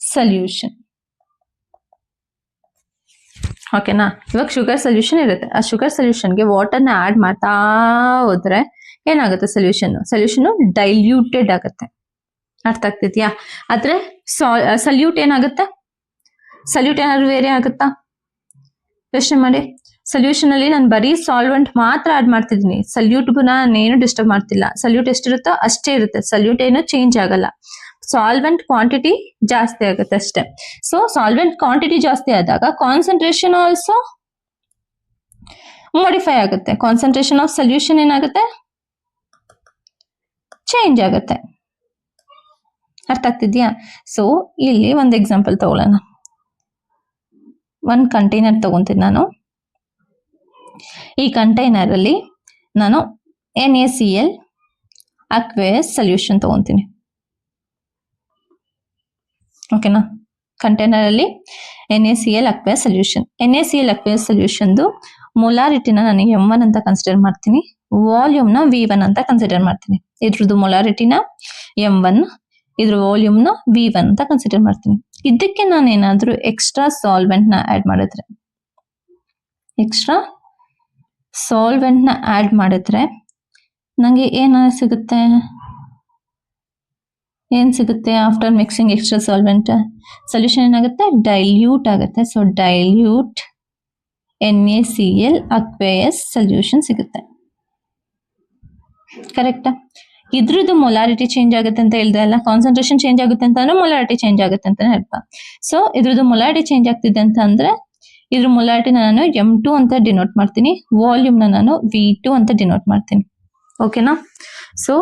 solution. ಓಕೆನಾ? ಇವಾಗ ಶುಗರ್ ಸೊಲ್ಯೂಷನ್ ಇರುತ್ತೆ, ಆ ಶುಗರ್ ಸೊಲ್ಯೂಷನ್ಗೆ ವಾಟರ್ನ ಆಡ್ ಮಾಡ್ತಾ ಹೋದ್ರೆ ಏನಾಗುತ್ತೆ, ಸೊಲ್ಯೂಷನ್ ಡೈಲ್ಯೂಟೆಡ್ ಆಗುತ್ತೆ. ಅರ್ಥ ಆಗ್ತಿದ್ಯಾ? ಆದ್ರೆ ಸಲ್ಯೂಟ್ ಏನಾಗುತ್ತೆ, ಸಲ್ಯೂಟ್ ಏನಾದ್ರು ಬೇರೆ ಆಗುತ್ತಾ? ಯೋಚನೆ ಮಾಡಿ. ಸೊಲ್ಯೂಷನ್ ಅಲ್ಲಿ ನಾನು ಬರೀ ಸಾಲ್ವೆಂಟ್ ಮಾತ್ರ ಆಡ್ ಮಾಡ್ತಿದ್ದೀನಿ, ಸಲ್ಯೂಟ್ಗೂ ನಾನು ಏನು ಡಿಸ್ಟರ್ಬ್ ಮಾಡ್ತಿಲ್ಲ. ಸಲ್ಯೂಟ್ ಎಷ್ಟಿರುತ್ತೋ ಅಷ್ಟೇ ಇರುತ್ತೆ, ಸಲ್ಯೂಟ್ ಏನು ಚೇಂಜ್ ಆಗಲ್ಲ. ಸಾಲ್ವೆಂಟ್ ಕ್ವಾಂಟಿಟಿ ಜಾಸ್ತಿ ಆಗುತ್ತೆ ಅಷ್ಟೇ. ಸೊ ಸಾಲ್ವೆಂಟ್ ಕ್ವಾಂಟಿಟಿ ಜಾಸ್ತಿ ಆದಾಗ ಕಾನ್ಸಂಟ್ರೇಷನ್ ಆಲ್ಸೋ ಮಾಡಿಫೈ ಆಗುತ್ತೆ. ಕಾನ್ಸಂಟ್ರೇಷನ್ ಆಫ್ ಸೊಲ್ಯೂಷನ್ ಏನಾಗುತ್ತೆ, ಚೇಂಜ್ ಆಗುತ್ತೆ. ಅರ್ಥ ಆಗ್ತಿದ್ಯಾ? ಸೊ ಇಲ್ಲಿ ಒಂದು ಎಕ್ಸಾಂಪಲ್ ತಗೊಳ್ಳೋಣ. ಒಂದು ಕಂಟೈನರ್ ತಗೊಂತೀನಿ ನಾನು. ಈ ಕಂಟೈನರ್ ಅಲ್ಲಿ ನಾನು NaCl ಅಕ್ವೇಸ್ ಸೊಲ್ಯೂಷನ್ ತಗೊಂತೀನಿ. ಓಕೆನಾ? ಕಂಟೈನರ್ ಅಲ್ಲಿ NaCl aqueous solution. NaCl aqueous ಸೊಲ್ಯೂಷನ್ದು ಮೊಲಾರಿಟಿನ ನಾನು M1 ಅಂತ ಕನ್ಸಿಡರ್ ಮಾಡ್ತೀನಿ, ವಾಲ್ಯೂಮ್ನ V1 ಅಂತ ಕನ್ಸಿಡರ್ ಮಾಡ್ತೀನಿ. ಇದ್ರದ್ದು ಮೊಲಾರಿಟಿನ M1, ಇದ್ರ ವಾಲ್ಯೂಮ್ನ V1 ಅಂತ ಕನ್ಸಿಡರ್ ಮಾಡ್ತೀನಿ. ಇದಕ್ಕೆ ನಾನು ಏನಾದ್ರೂ ಎಕ್ಸ್ಟ್ರಾ ಸಾಲ್ವೆಂಟ್ ನ ಆಡ್ ಮಾಡಿದ್ರೆ, ನಂಗೆ ಏನ್ ಸಿಗುತ್ತೆ after mixing extra solvent? Solution ಏನಾಗುತ್ತೆ, ಡೈಲ್ಯೂಟ್ ಆಗುತ್ತೆ. ಸೊ ಡೈಲ್ಯೂಟ್ NaCl ಅಕ್ವೇಯಸ್ ಸೊಲ್ಯೂಷನ್ ಸಿಗುತ್ತೆ. ಕರೆಕ್ಟಾ? ಇದ್ರದ್ದು ಮೊಲಾರಿಟಿ ಚೇಂಜ್ ಆಗುತ್ತೆ ಅಂತ ಹೇಳ್ದೆ ಅಲ್ಲ, ಕಾನ್ಸಂಟ್ರೇಷನ್ ಚೇಂಜ್ ಆಗುತ್ತೆ ಅಂತ ಅಂದ್ರೆ ಮೊಲಾರಿಟಿ ಚೇಂಜ್ ಆಗುತ್ತೆ ಅಂತಾನೆ ಅರ್ಥ. ಸೊ ಇದ್ರದ್ದು ಮೊಲಾರಿಟಿ ಚೇಂಜ್ ಆಗ್ತಿದೆ ಅಂತ ಅಂದ್ರೆ ಇದ್ರ ಮೊಲಾರಿಟಿನ ನಾನು M2 ಅಂತ ಡಿನೋಟ್ ಮಾಡ್ತೀನಿ, ವಾಲ್ಯೂಮ್ನ ನಾನು V2 ಅಂತ ಡಿನೋಟ್ ಮಾಡ್ತೀನಿ. ಓಕೆನಾ? ಸೊ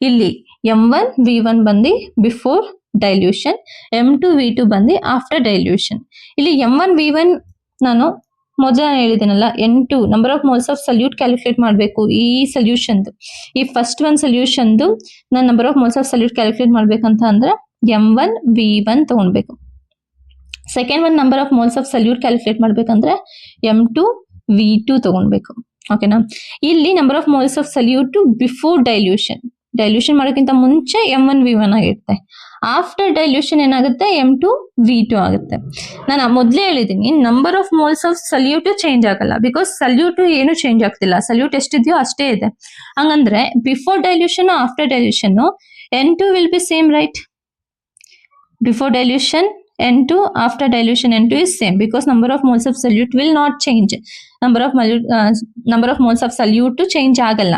ಇಲ್ಲಿ M1 V1 ಬಂದು ಬಿಫೋರ್ ಡೈಲ್ಯೂಷನ್, M2 V2 ಬಂದು ಆಫ್ಟರ್ ಡೈಲ್ಯೂಷನ್. ಇಲ್ಲಿ M1 V1 ನಾನು ಮೊದಲ ಹೇಳಿದ್ದೀನಲ್ಲ, N2 number of moles of solute calculate ಮಾಡಬೇಕು. ಈ ಸೊಲ್ಯೂಷನ್ದು, ಈ ಫಸ್ಟ್ ಒನ್ ಸೊಲ್ಯೂಷನ್ದು ನಾನು number of moles of solute calculate ಮಾಡ್ಬೇಕಂತ ಅಂದ್ರೆ M1 V1 ತಗೊಳ್ಬೇಕು. Second one number of moles of solute calculate ಮಾಡ್ಬೇಕಂದ್ರೆ M2 V2 ತಗೊಳ್ಬೇಕು. ಓಕೆನಾ? ಇಲ್ಲಿ number of moles of salute before dilution ಮಾಡೋಕ್ಕಿಂತ ಮುಂಚೆ M1 V1 ಆಗಿರುತ್ತೆ. ಆಫ್ಟರ್ ಡೈಲ್ಯೂಷನ್ ಏನಾಗುತ್ತೆ, M2 V2 ಆಗುತ್ತೆ. ನಾನು ಮೊದಲೇ ಹೇಳಿದ್ದೀನಿ, number of moles of salute change ಆಗಲ್ಲ, ಬಿಕಾಸ್ ಸಲ್ಯೂಟ್ ಏನು ಚೇಂಜ್ ಆಗ್ತಿಲ್ಲ, ಸಲ್ಯೂಟ್ ಎಷ್ಟಿದೆಯೋ ಅಷ್ಟೇ ಇದೆ. ಹಂಗಂದ್ರೆ before dilution after dilution N2 will be same, right? Before dilution N2, after dilution N2 is same, because number of moles of solute will not change. Number of moles of solute change ಆಗಲ್ಲ.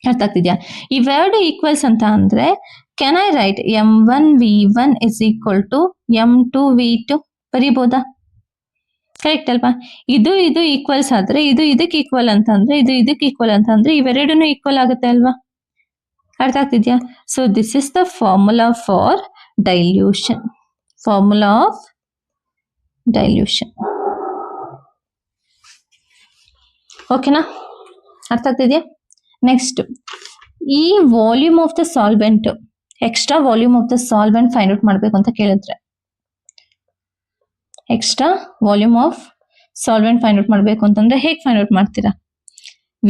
ಅರ್ಥ ಆಗ್ತಿದ್ಯಾ? ಇವೆರಡು ಈಕ್ವಲ್ಸ್ ಅಂತ ಅಂದ್ರೆ can I write M1 V1 is equal to M2 V2 ಬರೀಬಹುದಾ? ಕರೆಕ್ಟ್ ಅಲ್ವಾ? ಇದು ಈಕ್ವಲ್ಸ್ ಆದ್ರೆ ಇದು ಇದಕ್ಕೆ ಈಕ್ವಲ್ ಅಂತ ಅಂದ್ರೆ ಇದು ಇದಕ್ಕೆ ಈಕ್ವಲ್ ಅಂತ ಅಂದ್ರೆ ಇವೆರಡೂ ಈಕ್ವಲ್ ಆಗುತ್ತೆ ಅಲ್ವಾ? ಅರ್ಥ ಆಗ್ತಿದ್ಯಾ? So this is the formula for dilution. Formula of dilution. ಓಕೆನಾ? ಅರ್ಥ ಆಗ್ತಿದೆಯಾ? ನೆಕ್ಸ್ಟ್, ಈ volume of the solvent, extra volume of the solvent find out ಮಾಡಬೇಕು ಅಂತ ಕೇಳಿದ್ರೆ, extra volume of solvent find out ಮಾಡಬೇಕು ಅಂತಂದ್ರೆ ಹೇಗೆ ಫೈಂಡ್ ಔಟ್ ಮಾಡ್ತೀರಾ?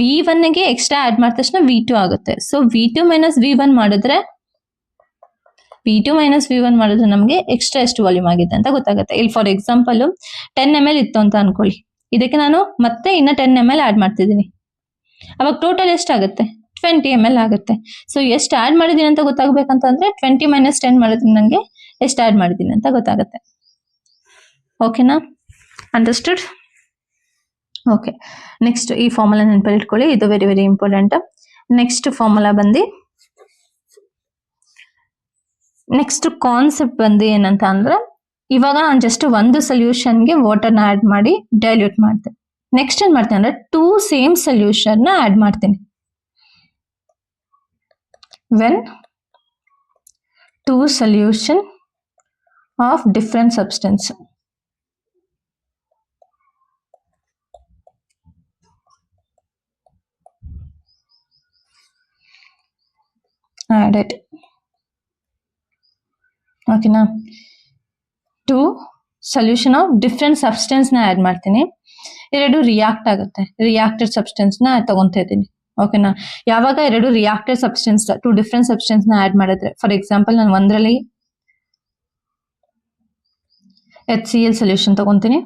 V1 ಗೆ ಎಕ್ಸ್ಟ್ರಾ ಆಡ್ ಮಾಡಿದ ತಕ್ಷಣ V2 ಆಗುತ್ತೆ. ಸೊ V2 ಮೈನಸ್ V1 ಮಾಡಿದ್ರೆ ನಮಗೆ ಎಕ್ಸ್ಟ್ರಾ ಎಷ್ಟು ವಾಲ್ಯೂಮ್ ಆಗಿದೆ ಅಂತ ಗೊತ್ತಾಗುತ್ತೆ. ಇಲ್ಲಿ ಫಾರ್ ಎಕ್ಸಾಂಪಲ್ 10 ml ಇತ್ತು ಅಂತ ಅನ್ಕೊಳ್ಳಿ, ಇದಕ್ಕೆ ನಾನು ಮತ್ತೆ ಇನ್ನ 10 ml ಆಡ್ ಮಾಡ್ತಿದ್ದೀನಿ. ಅವಾಗ ಟೋಟಲ್ ಎಷ್ಟಾಗುತ್ತೆ? 20 ml ಆಗುತ್ತೆ. ಸೊ ಎಷ್ಟು ಆಡ್ ಮಾಡಿದೀನಿ ಅಂತ ಗೊತ್ತಾಗಬೇಕಂತಂದ್ರೆ 20 ಮೈನಸ್ 10 ಮಾಡಿದ್ರೆ ನನಗೆ ಎಷ್ಟು ಆಡ್ ಮಾಡಿದೀನಿ ಅಂತ ಗೊತ್ತಾಗುತ್ತೆ. ಓಕೆನಾ? ಅಂಡರ್ಸ್ಟುಡ್? ಓಕೆ, ನೆಕ್ಸ್ಟ್ ಈ ಫಾರ್ಮುಲಾ ನೆನಪಲ್ಲಿ ಇಟ್ಕೊಳ್ಳಿ, ಇದು very very important. Next formula ಬಂದು, ನೆಕ್ಸ್ಟ್ ಕಾನ್ಸೆಪ್ಟ್ ಬಂದು ಏನಂತ ಅಂದ್ರೆ, ಇವಾಗ ನಾನು ಜಸ್ಟ್ ಒಂದು ಸೊಲ್ಯೂಷನ್ಗೆ ವಾಟರ್ನ ಆಡ್ ಮಾಡಿ ಡೈಲ್ಯೂಟ್ ಮಾಡ್ತೇನೆ. ನೆಕ್ಸ್ಟ್ ಏನ್ ಮಾಡ್ತೇನೆ ಅಂದ್ರೆ 2 ಸೇಮ್ ಸೊಲ್ಯೂಷನ್ ಆಡ್ ಮಾಡ್ತೀನಿ. When 2 solution of different substance added. ಓಕೆನಾ? 2 ಸೊಲ್ಯೂಷನ್ ಆಫ್ ಡಿಫ್ರೆಂಟ್ ಸಬ್ಸ್ಟೆನ್ಸ್ ನ ಆಡ್ ಮಾಡ್ತೀನಿ. ಎರಡು ರಿಯಾಕ್ಟ್ ಆಗುತ್ತೆ, ರಿಯಾಕ್ಟೆಡ್ ಸಬ್ಸ್ಟೆನ್ಸ್ ನ ತಗೊಂತ ಇದ್ದೀನಿ. ಓಕೆನಾ? ಯಾವಾಗ ಎರಡು ರಿಯಾಕ್ಟೆಡ್ ಸಬ್ಸ್ಟೆನ್ಸ್ 2 ಡಿಫ್ರೆಂಟ್ ಸಬ್ಸ್ಟೆನ್ಸ್ ನ ಆಡ್ ಮಾಡಿದ್ರೆ, ಫಾರ್ ಎಕ್ಸಾಂಪಲ್ ನಾನು ಒಂದರಲ್ಲಿ HCl ಸೊಲ್ಯೂಷನ್ ತಗೊಂತೀನಿ,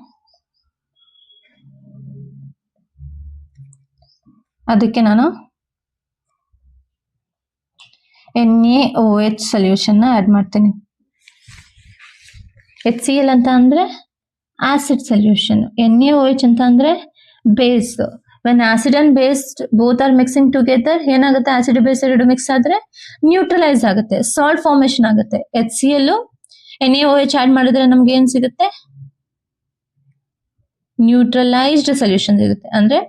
ಅದಕ್ಕೆ ನಾನು NaOH ಸೊಲ್ಯೂಷನ್ ನ ಆಡ್ ಮಾಡ್ತೀನಿ. HCl ಅಂತ ಅಂದ್ರೆ ಆಸಿಡ್ ಸೊಲ್ಯೂಷನ್, NaOH ಅಂತ ಅಂದ್ರೆ base, when acid and base both are mixing together ಏನಾಗುತ್ತೆ, ಆಸಿಡ್ ಬೇಸ್ ಎರಡು ಮಿಕ್ಸ್ ಆದ್ರೆ ನ್ಯೂಟ್ರಲೈಸ್ ಆಗುತ್ತೆ, ಸಾಲ್ಟ್ ಫಾರ್ಮೇಶನ್ ಆಗುತ್ತೆ. HCl NaOH ಆಡ್ ಮಾಡಿದ್ರೆ ನಮ್ಗೆ ಏನ್ ಸಿಗುತ್ತೆ, ನ್ಯೂಟ್ರಲೈಸ್ಡ್ ಸೊಲ್ಯೂಷನ್ ಸಿಗುತ್ತೆ. ಅಂದ್ರೆ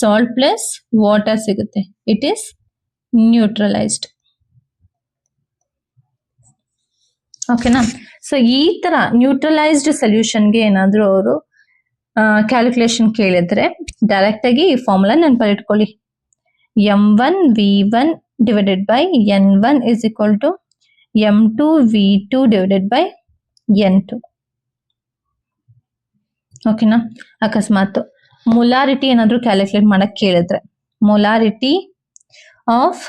ಸಾಲ್ಟ್ ಪ್ಲಸ್ ವಾಟರ್ ಸಿಗುತ್ತೆ, ಇಟ್ ಈಸ್ ನ್ಯೂಟ್ರಲೈಸ್ಡ್. ಓಕೆನಾ. ಸೊ ಈ ತರ ನ್ಯೂಟ್ರಲೈಸ್ಡ್ ಸೊಲ್ಯೂಷನ್ಗೆ ಏನಾದ್ರು ಅವರು ಕ್ಯಾಲ್ಕುಲೇಷನ್ ಕೇಳಿದ್ರೆ ಡೈರೆಕ್ಟ್ ಆಗಿ ಈ ಫಾರ್ಮುಲಾ ನೆನಪಲ್ಲಿಟ್ಕೊಳ್ಳಿ. M1V1 divided by N1 is equal to M2V2 divided by N2. ಓಕೆನಾ. ಅಕಸ್ಮಾತ್ ಮೊಲಾರಿಟಿ ಏನಾದ್ರು ಕ್ಯಾಲ್ಕುಲೇಟ್ ಮಾಡಕ್ ಕೇಳಿದ್ರೆ, molarity of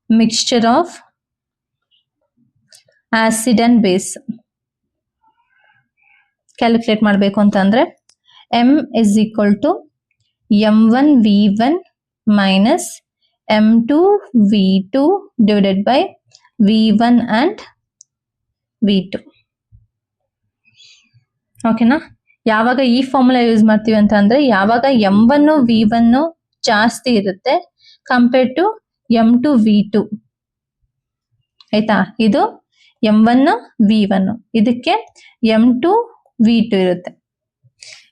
mixture of acid and base calculate ಮಾಡಬೇಕು ಅಂತಂದ್ರೆ M is equal to M1V1 minus M2V2 divided by V1 and V2. ಓಕೆನಾ. ಯಾವಾಗ ಈ ಫಾರ್ಮುಲಾ ಯೂಸ್ ಮಾಡ್ತೀವಿ ಅಂತ ಅಂದ್ರೆ, ಯಾವಾಗ M1 V1 ಜಾಸ್ತಿ ಇರುತ್ತೆ ಕಂಪೇರ್ಡ್ ಟು M2 V2. ಆಯ್ತಾ. ಇದು M1 V1, ಇದಕ್ಕೆ M2 V2 ಇರುತ್ತೆ.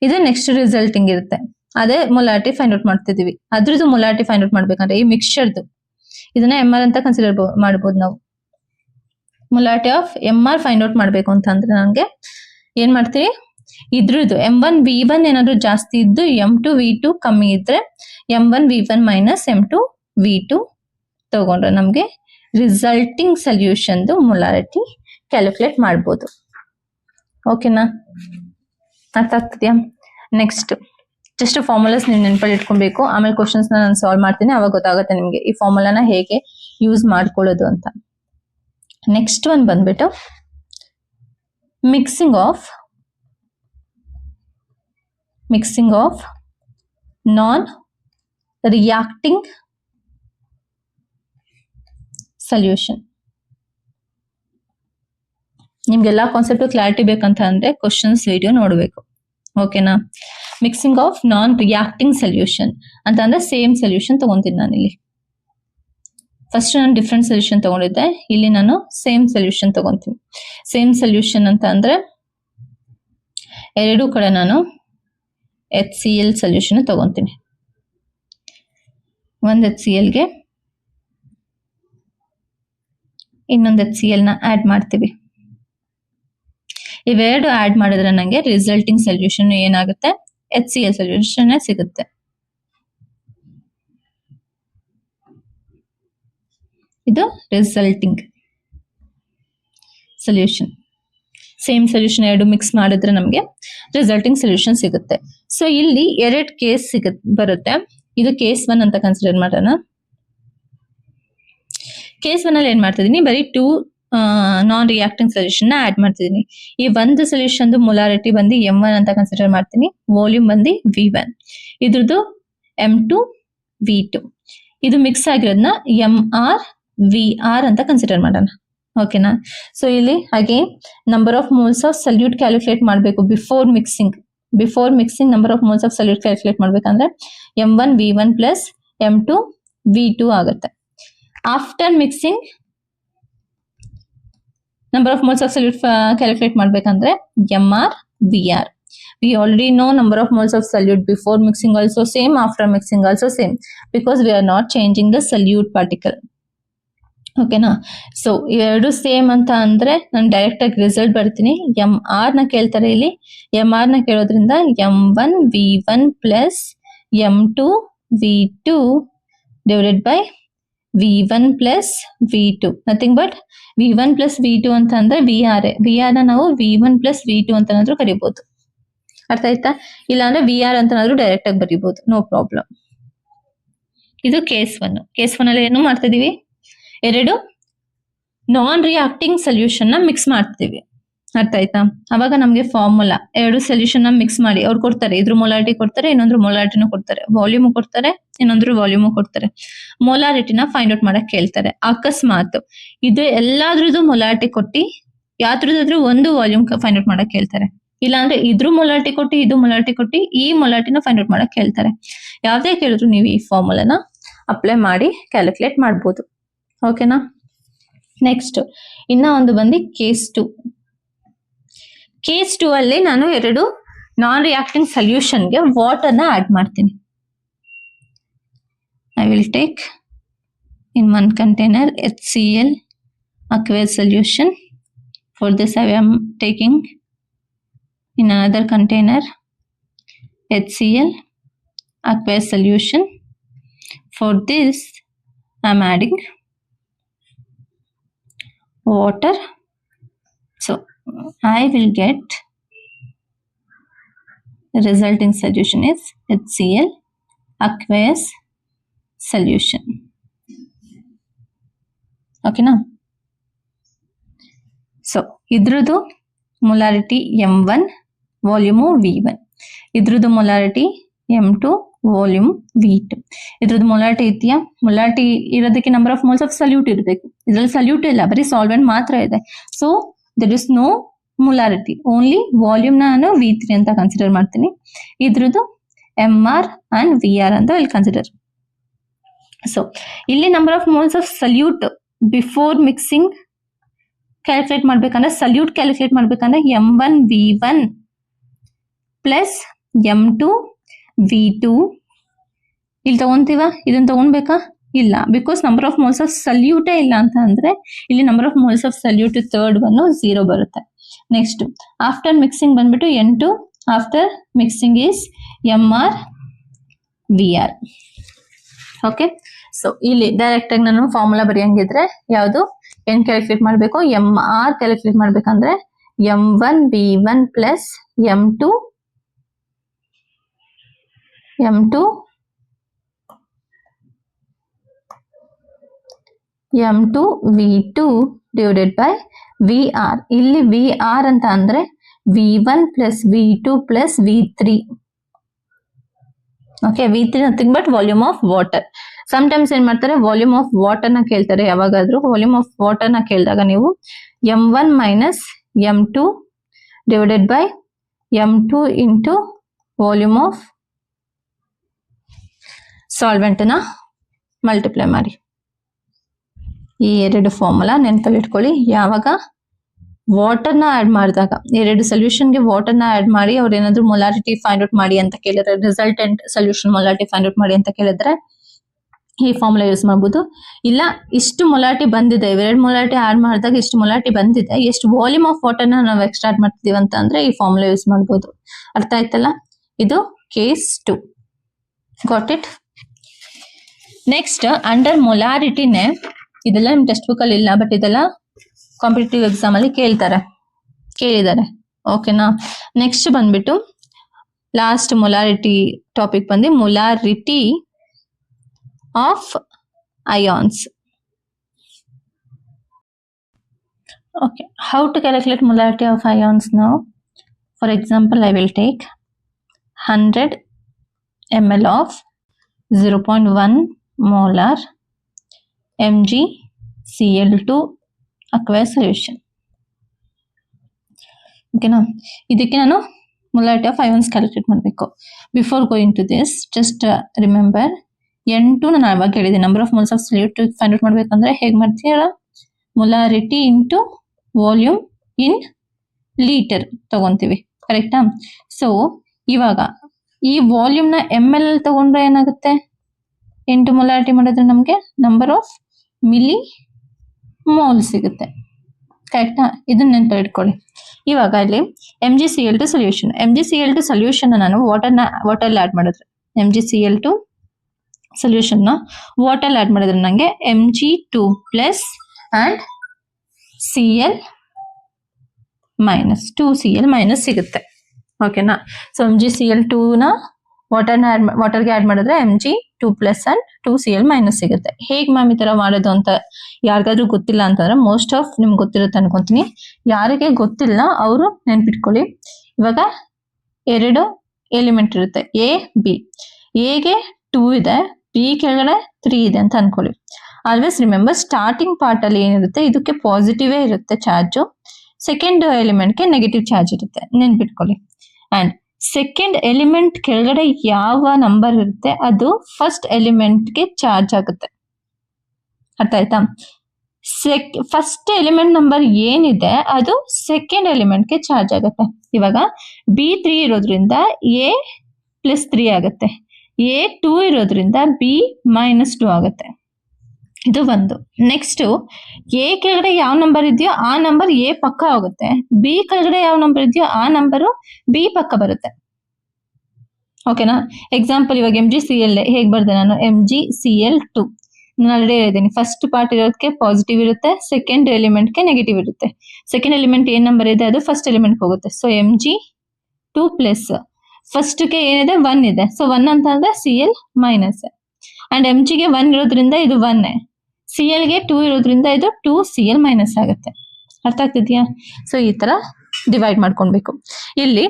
ಇದು ನೆಕ್ಸ್ಟ್ ರಿಸಲ್ಟಿಂಗ್ ಇರುತ್ತೆ. ಅದೇ ಮೊಲಾರಿಟಿ ಫೈಂಡ್ ಔಟ್ ಮಾಡ್ತಿದೀವಿ. ಅದ್ರದ್ದು ಮೊಲಾರಿಟಿ ಫೈಂಡ್ ಔಟ್ ಮಾಡ್ಬೇಕಂದ್ರೆ ಈ ಮಿಕ್ಸ್ಚರ್ದು ಇದನ್ನ MR ಅಂತ ಕನ್ಸಿಡರ್ ಮಾಡಬಹುದು ನಾವು. Molarity of MR find out ಮಾಡ್ಬೇಕು ಅಂತಂದ್ರೆ ನಂಗೆ ಏನ್ ಮಾಡ್ತೀವಿ, ಇದ್ರದ್ದು M1V1 ಏನಾದ್ರು ಜಾಸ್ತಿ ಇದ್ದು M2V2 ಕಮ್ಮಿ ಇದ್ರೆ M1V1 ಮೈನಸ್ M2V2 ತಗೊಂಡ್ರೆ ನಮ್ಗೆ ರಿಸಲ್ಟಿಂಗ್ ಸೊಲ್ಯೂಷನ್ದು ಮೊಲಾರಿಟಿ ಕ್ಯಾಲ್ಕುಲೇಟ್ ಮಾಡ್ಬೋದು. ಓಕೆನಾ, ಅರ್ಥ ಆಗ್ತದ್ಯಾ? ನೆಕ್ಸ್ಟ್ ಜಸ್ಟ್ ಫಾರ್ಮುಲಾಸ್ ನೀವು ನೆನಪಲ್ಲಿ ಇಟ್ಕೊಬೇಕು. ಆಮೇಲೆ ಕ್ವಶನ್ಸ್ ನಾನು ಸಾಲ್ವ್ ಮಾಡ್ತೀನಿ, ಅವಾಗ ಗೊತ್ತಾಗುತ್ತೆ ನಿಮ್ಗೆ ಈ ಫಾರ್ಮುಲಾನ ಹೇಗೆ ಯೂಸ್ ಮಾಡ್ಕೊಳ್ಳೋದು ಅಂತ. ನೆಕ್ಸ್ಟ್ ಒನ್ ಬಂದ್ಬಿಟ್ಟು mixing of non reacting solution. ನಿಮ್ಗೆಲ್ಲಾ ಕಾನ್ಸೆಪ್ಟ್ ಕ್ಲಾರಿಟಿ ಬೇಕಂತ ಅಂದ್ರೆ ಕ್ವಶನ್ಸ್ ವಿಡಿಯೋ ನೋಡ್ಬೇಕು. ಓಕೆನಾ. Mixing of non reacting solution ಅಂತ ಅಂದ್ರೆ ಸೇಮ್ ಸೊಲ್ಯೂಷನ್ ತಗೊಂತೀನಿ ನಾನು ಇಲ್ಲಿ. ಫಸ್ಟ್ ನಾನು ಡಿಫ್ರೆಂಟ್ ಸೊಲ್ಯೂಷನ್ ತಗೊಂಡಿದ್ದೆ, ಇಲ್ಲಿ ನಾನು ಸೇಮ್ ಸೊಲ್ಯೂಷನ್ ತಗೊಂತೀನಿ. ಸೇಮ್ ಸೊಲ್ಯೂಷನ್ ಅಂತ ಅಂದ್ರೆ ಎರಡೂ ಕಡೆ ನಾನು HCl ಸೊಲ್ಯೂಷನ್ ತಗೊಂತೀನಿ. ಒಂದು HClಗೆ ಇನ್ನೊಂದು HCl ನ ಆಡ್ ಮಾಡ್ತೀವಿ. ಇವೆರಡು ಆಡ್ ಮಾಡಿದ್ರೆ ನಂಗೆ ರಿಸಲ್ಟಿಂಗ್ ಸೊಲ್ಯೂಷನ್ ಏನಾಗುತ್ತೆ, HCl ಸೊಲ್ಯೂಷನ್ ಸಿಗುತ್ತೆ. ಇದು ರಿಸಲ್ಟಿಂಗ್ ಸೊಲ್ಯೂಷನ್. ಸೇಮ್ ಸೊಲ್ಯೂಷನ್ ಎರಡು ಮಿಕ್ಸ್ ಮಾಡಿದ್ರೆ ನಮ್ಗೆ ರಿಸಲ್ಟಿಂಗ್ ಸೊಲ್ಯೂಷನ್ ಸಿಗುತ್ತೆ. ಸೊ ಇಲ್ಲಿ ಎರಡು ಕೇಸ್ ಬರುತ್ತೆ. ಇದು ಕೇಸ್ 1 ಅಂತ ಕನ್ಸಿಡರ್ ಮಾಡೋಣ. ಕೇಸ್ 1 ಅಲ್ಲಿ ಏನ್ ಮಾಡ್ತಿದೀನಿ, ಬರೀ 2 ನಾನ್ ರಿಯಾಕ್ಟಿಂಗ್ ಸೊಲ್ಯೂಷನ್ ನ ಆಡ್ ಮಾಡ್ತಿದೀನಿ. ಈ ಒಂದು ಸೊಲ್ಯೂಷನ್ ಮೊಲಾರಿಟಿ ಬಂದು M1 ಅಂತ ಕನ್ಸಿಡರ್ ಮಾಡ್ತೀನಿ, ವಾಲ್ಯೂಮ್ ಬಂದು V1, ಇದ್ರದ್ದು M2V2. ಇದು ಮಿಕ್ಸ್ ಆಗಿರೋದನ್ನ MrVr ಅಂತ ಕನ್ಸಿಡರ್ ಮಾಡೋಣ. ಓಕೆನಾ. ಸೊ ಇಲ್ಲಿ again number of moles of solute calculate ಮಾಡಬೇಕು before mixing number of moles of solute calculate ಮಾಡ್ಬೇಕಂದ್ರೆ M1V1 ಪ್ಲಸ್ M2V2 ಆಗುತ್ತೆ. After mixing number of moles of solute calculate ಮಾಡ್ಬೇಕಂದ್ರೆ MrVr. We already know number of moles of solute before mixing also same, after mixing also same, because we are not changing the solute particle. ಓಕೆನಾ. ಸೊ ಎರಡು ಸೇಮ್ ಅಂತ ಅಂದ್ರೆ ನಾನು ಡೈರೆಕ್ಟ್ ಆಗಿ ರಿಸಲ್ಟ್ ಬರ್ತೀನಿ. MR ನ ಕೇಳ್ತಾರೆ ಇಲ್ಲಿ. MR ನ ಕೇಳೋದ್ರಿಂದ M1V1 plus M2V2 divided by V1 plus V2, nothing but V1 plus V2 ಅಂತ ಅಂದ್ರೆ VR ನ ನಾವು V1 ಪ್ಲಸ್ V2 ಅಂತನಾದ್ರೂ ಕರಿಬಹುದು. ಅರ್ಥ ಆಯ್ತಾ? ಇಲ್ಲಾಂದ್ರೆ VR ಅಂತನಾದ್ರೂ ಡೈರೆಕ್ಟ್ ಆಗಿ ಬರೀಬಹುದು, ನೋ ಪ್ರಾಬ್ಲಮ್. ಇದು ಕೇಸ್ 1. ಕೇಸ್ 1 ಅಲ್ಲಿ ಏನು ಮಾಡ್ತಾ ಇದೀವಿ, ಎರಡು ನಾನ್ ರಿಯಾಕ್ಟಿಂಗ್ ಸೊಲ್ಯೂಷನ್ ನ ಮಿಕ್ಸ್ ಮಾಡ್ತೀವಿ. ಅರ್ಥ ಆಯ್ತಾ? ಅವಾಗ ನಮ್ಗೆ ಫಾರ್ಮುಲಾ ಎರಡು ಸೊಲ್ಯೂಷನ್ ನ ಮಿಕ್ಸ್ ಮಾಡಿ ಅವ್ರು ಕೊಡ್ತಾರೆ. ಇದ್ರ ಮೊಲಾರಿಟಿ ಕೊಡ್ತಾರೆ, ಇನ್ನೊಂದ್ರ ಮೊಲಾರಿಟಿನೂ ಕೊಡ್ತಾರೆ, ವಾಲ್ಯೂಮ್ ಕೊಡ್ತಾರೆ, ಇನ್ನೊಂದ್ರ ವಾಲ್ಯೂಮ್ ಕೊಡ್ತಾರೆ. ಮೊಲಾರಿಟಿನ ಫೈಂಡ್ ಔಟ್ ಮಾಡಕ್ ಕೇಳ್ತಾರೆ. ಅಕಸ್ಮಾತ್ ಇದು ಎಲ್ಲಾದ್ರದ್ದು ಮೊಲಾರಿಟಿ ಕೊಟ್ಟಿ ಯಾವ್ದ್ರದಾದ್ರೂ ಒಂದು ವಾಲ್ಯೂಮ್ ಫೈಂಡ್ ಔಟ್ ಮಾಡಕ್ ಹೇಳ್ತಾರೆ. ಇಲ್ಲಾಂದ್ರೆ ಇದ್ರ ಮೊಲಾರಿಟಿ ಕೊಟ್ಟು ಇದು ಮೊಲಾರಿಟಿ ಕೊಟ್ಟು ಈ ಮೊಲಾರಿಟಿನ ಫೈಂಡ್ ಔಟ್ ಮಾಡಕ್ ಹೇಳ್ತಾರೆ. ಯಾವ್ದೇ ಕೇಳಿದ್ರು ನೀವು ಈ ಫಾರ್ಮುಲಾನ ಅಪ್ಲೈ ಮಾಡಿ ಕ್ಯಾಲ್ಕುಲೇಟ್ ಮಾಡ್ಬೋದು. ಓಕೆನಾ. ನೆಕ್ಸ್ಟ್ ಇನ್ನ ಒಂದು ಬಂದು ಕೇಸ್ 2. ಕೇಸ್ 2 ಅಲ್ಲಿ ನಾನು 2 ನಾನ್ ರಿಯಾಕ್ಟಿಂಗ್ ಸೊಲ್ಯೂಷನ್ಗೆ ವಾಟರ್ನ ಆಡ್ ಮಾಡ್ತೀನಿ. I will take in one container HCl aqueous solution. For this I am taking in another container HCl aqueous solution. For this I am adding water. So I will get the resulting solution is HCl aqueous solution. ಓಕೆನಾ. ಸೊ ಇದ್ರದ್ದು ಮೊಲಾರಿಟಿ M1 ವಾಲ್ಯೂಮು V1, ಇದ್ರದ್ದು ಮೊಲಾರಿಟಿ M2 ವಾಲ್ಯೂಮ್ V2. ಇದ್ರದ್ದು ಮೊಲಾರಿಟಿ ಇದೆಯಾ? ಮೊಲಾರಿಟಿ ಇರೋದಕ್ಕೆ number of moles of solute ಇರಬೇಕು. ಇದ್ರಲ್ಲಿ ಸಲ್ಯೂಟ್ ಇಲ್ಲ, ಬರೀ ಸಾಲ್ವೆಂಟ್ ಮಾತ್ರ ಇದೆ. So there is no molarity, only volume ನಾನು V3 ಅಂತ ಕನ್ಸಿಡರ್ ಮಾಡ್ತೀನಿ. ಇದ್ರದ್ದು MR ಅಂಡ್ VR ಅಂತ ಇಲ್ಲಿ ಕನ್ಸಿಡರ್. ಸೊ ಇಲ್ಲಿ number of moles of salute before mixing calculate ಮಾಡ್ಬೇಕಂದ್ರೆ, ಸಲ್ಯೂಟ್ ಕ್ಯಾಲ್ಕುಲೇಟ್ ಮಾಡ್ಬೇಕಂದ್ರೆ M1 V1 plus M2 V2 ಇಲ್ಲಿ ತಗೊಂತೀವ. ಇದನ್ನ ತಗೊಂಡ್ಬೇಕಾ? ಇಲ್ಲ, because number of moles of ಸಲ್ಯೂಟೇ ಇಲ್ಲ ಅಂತ ಅಂದ್ರೆ ಇಲ್ಲಿ number of moles of solute third one 0 ಬರುತ್ತೆ. ನೆಕ್ಸ್ಟ್ ಆಫ್ಟರ್ ಮಿಕ್ಸಿಂಗ್ ಬಂದ್ಬಿಟ್ಟು N2 after mixing is MR VR. Okay. So ಇಲ್ಲಿ ಡೈರೆಕ್ಟ್ ಆಗಿ ನಾನು ಫಾರ್ಮುಲಾ ಬರೆಯಂಗಿದ್ರೆ ಯಾವುದು ಏನ್ ಕ್ಯಾಲ್ಕುಲೇಟ್ ಮಾಡಬೇಕು? MR ಕ್ಯಾಲ್ಕುಲೇಟ್ ಮಾಡ್ಬೇಕಂದ್ರೆ M1 V1 plus M2 V2 divided by VR. ಇಲ್ಲಿ VR ಅಂತ ಅಂದ್ರೆ V1 plus V2 plus V3. Okay, V3 nothing but volume of water. Sometimes ಏನ್ ಮಾಡ್ತಾರೆ, ವಾಲ್ಯೂಮ್ ಆಫ್ ವಾಟರ್ ನ ಕೇಳ್ತಾರೆ. ಯಾವಾಗಾದ್ರೂ ವಾಲ್ಯೂಮ್ ಆಫ್ ವಾಟರ್ ನ ಕೇಳಿದಾಗ ನೀವು M1 minus M2 divided by M2 into volume of solvent ನ ಮಲ್ಟಿಪ್ಲೈ ಮಾಡಿ. ಈ 2 ಫಾರ್ಮುಲಾ ನೆನಪಲ್ಲಿ ಇಟ್ಕೊಳ್ಳಿ. ಯಾವಾಗ ವಾಟರ್ನ ಆಡ್ ಮಾಡಿದಾಗ, 2 ಸೊಲ್ಯೂಷನ್ಗೆ ವಾಟರ್ನ ಆಡ್ ಮಾಡಿ ಅವ್ರು ಏನಾದ್ರು ಮೊಲಾರಿಟಿ ಫೈಂಡ್ ಔಟ್ ಮಾಡಿ ಅಂತ ಕೇಳಿದ್ರೆ, resultant solution molarity find out ಮಾಡಿ ಅಂತ ಕೇಳಿದ್ರೆ ಈ ಫಾರ್ಮುಲಾ ಯೂಸ್ ಮಾಡ್ಬೋದು. ಇಲ್ಲ ಇಷ್ಟು ಮೊಲಾರಿಟಿ ಬಂದಿದೆ, 2 ಮೊಲಾರಿಟಿ ಆಡ್ ಮಾಡಿದಾಗ ಇಷ್ಟು ಮೊಲಾರಿಟಿ ಬಂದಿದೆ, ಎಷ್ಟು ವಾಲ್ಯೂಮ್ ಆಫ್ ವಾಟರ್ನ ನಾವು ಎಕ್ಸ್ಟ್ರಾ ಆಡ್ ಮಾಡ್ತೀವಿ ಅಂತ ಅಂದ್ರೆ ಈ ಫಾರ್ಮುಲಾ ಯೂಸ್ ಮಾಡ್ಬೋದು. ಅರ್ಥ ಆಯ್ತಲ್ಲ? ಇದು case 2. Got it? Next under ಮೊಲಾರಿಟಿನೇ, ಇದೆಲ್ಲ ನಿಮ್ ಟೆಕ್ಸ್ಟ್ ಬುಕ್ ಅಲ್ಲಿ ಇಲ್ಲ, ಬಟ್ ಇದೆಲ್ಲ ಕಾಂಪಿಟೇಟಿವ್ ಎಕ್ಸಾಮ್ ಅಲ್ಲಿ ಕೇಳಿದ್ದಾರೆ. ಓಕೆನಾ. ನೆಕ್ಸ್ಟ್ ಬಂದ್ಬಿಟ್ಟು ಲಾಸ್ಟ್ ಮೊಲಾರಿಟಿ ಟಾಪಿಕ್ ಬಂದು molarity of ions. Okay, how to calculate molarity of ions ನಾವು? For example, I will take 100 ml of 0.1 molar MgCl2 aqueous solution. ಓಕೆನಾ. ಇದಕ್ಕೆ ನಾನು ಮೊಲಾರಿಟಿ ಆಫ್ ಅಯಾನ್ಸ್ ಕ್ಯಾಲ್ಕುಲೇಟ್ ಮಾಡಬೇಕು. Before going to this, just remember N2 ನಾನು ಆವಾಗ ಹೇಳಿದೆ, number of moles of solute find out ಮಾಡ್ಬೇಕಂದ್ರೆ ಹೇಗೆ ಮಾಡ್ತೀರಾ? Molarity into volume in litre ತಗೊಂತೀವಿ, ಕರೆಕ್ಟಾ? ಸೊ ಇವಾಗ ಈ ವಾಲ್ಯೂಮ್ನ ML ತಗೊಂಡ್ರೆ ಏನಾಗುತ್ತೆ? ಇಂಟು ಮೊಲಾರಿಟಿ ಮಾಡಿದ್ರೆ ನಮಗೆ ನಂಬರ್ ಆಫ್ ಮಿಲಿ ಮೋಲ್ ಸಿಗುತ್ತೆ, ಕರೆಕ್ಟಾ? ಇದನ್ನ ನೆನಪು ಇಟ್ಕೊಳ್ಳಿ. ಇವಾಗ ಇಲ್ಲಿ MgCl2 ಸೊಲ್ಯೂಷನ್, MgCl2 ಸೊಲ್ಯೂಷನ್ ನಾನು ವಾಟರ್ ಆಡ್ ಮಾಡಿದ್ರೆ, MgCl2 ಸೊಲ್ಯೂಷನ್ ನ ವಾಟರ್ ಆಡ್ ಮಾಡಿದ್ರೆ ನಂಗೆ Mg2 plus and Cl minus 2Cl minus ಸಿಗುತ್ತೆ. ಓಕೆನಾ. ಸೊ MgCl2 ನ ವಾಟರ್ಗೆ ಆಡ್ ಮಾಡಿದ್ರೆ Mg2 plus and 2Cl minus ಸಿಗುತ್ತೆ. ಹೇಗ್ ಮ್ಯಾಮ್ ಈ ತರ ಮಾಡೋದು ಅಂತ ಯಾರಿಗಾದ್ರೂ ಗೊತ್ತಿಲ್ಲ ಅಂತಂದ್ರೆ, ಮೋಸ್ಟ್ ಆಫ್ ನಿಮ್ಗೆ ಗೊತ್ತಿರುತ್ತೆ ಅನ್ಕೊಂತೀನಿ. ಯಾರಿಗೆ ಗೊತ್ತಿಲ್ಲ ಅವರು ನೆನ್ಪಿಟ್ಕೊಳ್ಳಿ. ಇವಾಗ 2 ಎಲಿಮೆಂಟ್ ಇರುತ್ತೆ, A B. ಎಗೆ 2 ಇದೆ, ಬಿ ಕೆಳಗಡೆ 3 ಇದೆ ಅಂತ ಅನ್ಕೊಳ್ಳಿ. ಆಲ್ವೇಸ್ ರಿಮೆಂಬರ್, ಸ್ಟಾರ್ಟಿಂಗ್ ಪಾರ್ಟ್ ಅಲ್ಲಿ ಏನಿರುತ್ತೆ ಇದಕ್ಕೆ ಪಾಸಿಟಿವೇ ಇರುತ್ತೆ ಚಾರ್ಜು, ಸೆಕೆಂಡ್ ಎಲಿಮೆಂಟ್ಗೆ ನೆಗೆಟಿವ್ ಚಾರ್ಜ್ ಇರುತ್ತೆ, ನೆನ್ಪಿಟ್ಕೊಳ್ಳಿ. ಅಂಡ್ ಸೆಕೆಂಡ್ ಎಲಿಮೆಂಟ್ ಕೆಳಗಡೆ ಯಾವ ನಂಬರ್ ಇರುತ್ತೆ ಅದು ಫಸ್ಟ್ ಎಲಿಮೆಂಟ್ಗೆ ಚಾರ್ಜ್ ಆಗುತ್ತೆ. ಅರ್ಥ ಆಯ್ತಾ? ಫಸ್ಟ್ ಎಲಿಮೆಂಟ್ ನಂಬರ್ ಏನಿದೆ ಅದು ಸೆಕೆಂಡ್ ಎಲಿಮೆಂಟ್ಗೆ ಚಾರ್ಜ್ ಆಗುತ್ತೆ. ಇವಾಗ B3 ಇರೋದ್ರಿಂದ A+3 ಆಗುತ್ತೆ, A2 ಇರೋದ್ರಿಂದ B-2 ಆಗುತ್ತೆ. ಇದು ಒಂದು. ನೆಕ್ಸ್ಟ್ ಎ ಕೆಳಗಡೆ ಯಾವ ನಂಬರ್ ಇದೆಯೋ ಆ ನಂಬರ್ ಎ ಪಕ್ಕ ಹೋಗುತ್ತೆ, ಬಿ ಕೆಳಗಡೆ ಯಾವ ನಂಬರ್ ಇದೆಯೋ ಆ ನಂಬರು ಬಿ ಪಕ್ಕ ಬರುತ್ತೆ. ಓಕೆನಾ? ಎಕ್ಸಾಂಪಲ್ ಇವಾಗ MgCl ಹೇಗೆ ಬರ್ದೆ ನಾನು, MgCl2 ನಾನು ಆಲ್ರೆಡಿ ಹೇಳಿದ್ದೀನಿ. ಫಸ್ಟ್ ಪಾರ್ಟ್ ಇರೋದಕ್ಕೆ ಪಾಸಿಟಿವ್ ಇರುತ್ತೆ, ಸೆಕೆಂಡ್ ಎಲಿಮೆಂಟ್ಗೆ ನೆಗೆಟಿವ್ ಇರುತ್ತೆ. ಸೆಕೆಂಡ್ ಎಲಿಮೆಂಟ್ ಏನ್ ನಂಬರ್ ಇದೆ ಅದು ಫಸ್ಟ್ ಎಲಿಮೆಂಟ್ ಹೋಗುತ್ತೆ. ಸೊ Mg2 ಪ್ಲಸ್ ಫಸ್ಟ್ಗೆ ಏನಿದೆ 1 ಇದೆ, ಸೊ 1 ಅಂತ ಅಂದ್ರೆ Cl ಮೈನಸ್. ಅಂಡ್ Mgಗೆ 1 ಇರೋದ್ರಿಂದ ಇದು 1, Clಗೆ 2 ಇರೋದ್ರಿಂದ ಇದು 2Cl ಮೈನಸ್ ಆಗುತ್ತೆ. ಅರ್ಥ ಆಗ್ತಿದ್ಯಾ? ಸೊ ಈ ತರ ಡಿವೈಡ್ ಮಾಡ್ಕೊಳ್ಬೇಕು. ಇಲ್ಲಿ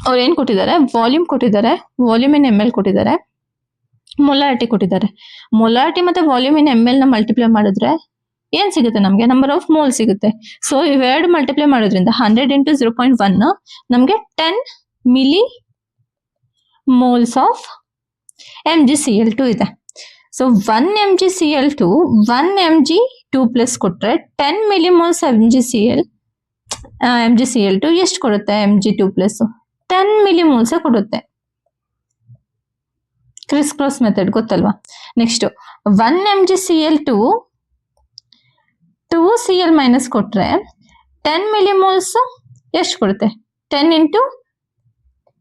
ಅವ್ರು ಏನ್ ಕೊಟ್ಟಿದ್ದಾರೆ, ವಾಲ್ಯೂಮ್ ಕೊಟ್ಟಿದ್ದಾರೆ, ವಾಲ್ಯೂಮ್ ಇನ್ ml ಕೊಟ್ಟಿದ್ದಾರೆ, ಮೊಲಾರಿಟಿ ಕೊಟ್ಟಿದ್ದಾರೆ. ಮೊಲಾರಿಟಿ ಮತ್ತೆ ವಾಲ್ಯೂಮ್ ಇನ್ ml ನ ಮಲ್ಟಿಪ್ಲೈ ಮಾಡಿದ್ರೆ ಏನ್ ಸಿಗುತ್ತೆ ನಮ್ಗೆ, ನಂಬರ್ ಆಫ್ ಮೋಲ್ ಸಿಗುತ್ತೆ. ಸೊ ಇವೆರಡು ಮಲ್ಟಿಪ್ಲೈ ಮಾಡೋದ್ರಿಂದ 100 × 0.1 ನಮ್ಗೆ 10 ಮಿಲಿ ಮೋಲ್ಸ್ ಆಫ್ MgCl2 ಇದೆ. ಸೊ 1 MgCl2 1 Mg2 ಪ್ಲಸ್ ಕೊಟ್ರೆ 10 ಮಿಲಿಮೋಲ್ಸ್ MgCl2 ಎಷ್ಟು ಕೊಡುತ್ತೆ? Mg2 ಪ್ಲಸ್ 10 ಮಿಲಿಮೋಲ್ಸ್ ಕೊಡುತ್ತೆ. ಕ್ರಿಸ್ ಕ್ರಾಸ್ ಮೆಥಡ್ ಗೊತ್ತಲ್ವಾ? ನೆಕ್ಸ್ಟ್ 1 MgCl2 2Cl ಮೈನಸ್ ಕೊಟ್ರೆ 10 ಮಿಲಿಮೋಲ್ಸ್ ಎಷ್ಟು ಕೊಡುತ್ತೆ? 10 ×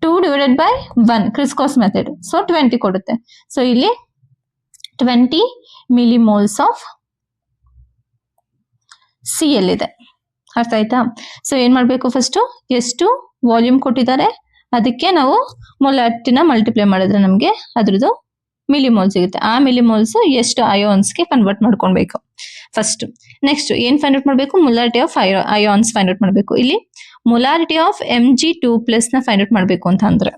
2 divided by 1 criss cross method, so 20 ಕೊಡುತ್ತೆ. ಸೊ ಇಲ್ಲಿ 20 ಮಿಲಿಮೋಲ್ಸ್ ಆಫ್ Cl ಇದೆ. ಅರ್ಥ ಆಯ್ತಾ? ಸೊ ಏನ್ ಮಾಡ್ಬೇಕು, ಫಸ್ಟ್ ಎಷ್ಟು ವಾಲ್ಯೂಮ್ ಕೊಟ್ಟಿದ್ದಾರೆ ಅದಕ್ಕೆ ನಾವು ಮೊಲಾರಿಟಿನ ಮಲ್ಟಿಪ್ಲೈ ಮಾಡಿದ್ರೆ ನಮ್ಗೆ ಅದ್ರದ್ದು ಮಿಲಿಮೋಲ್ ಸಿಗುತ್ತೆ. ಆ ಮಿಲಿಮೋಲ್ಸ್ ಎಷ್ಟು ಅಯಾನ್ಸ್ಗೆ ಕನ್ವರ್ಟ್ ಮಾಡ್ಕೊಳ್ಬೇಕು ಫಸ್ಟ್. ನೆಕ್ಸ್ಟ್ ಏನ್ ಫೈಂಡ್ ಔಟ್ ಮಾಡಬೇಕು, molarity of ions find out ಮಾಡಬೇಕು. ಇಲ್ಲಿ ಮೊಲಾರಿಟಿ ಆಫ್ Mg2 ಪ್ಲಸ್ ನ ಫೈಂಡ್ ಔಟ್ ಮಾಡ್ಬೇಕು ಅಂತ ಅಂದ್ರೆ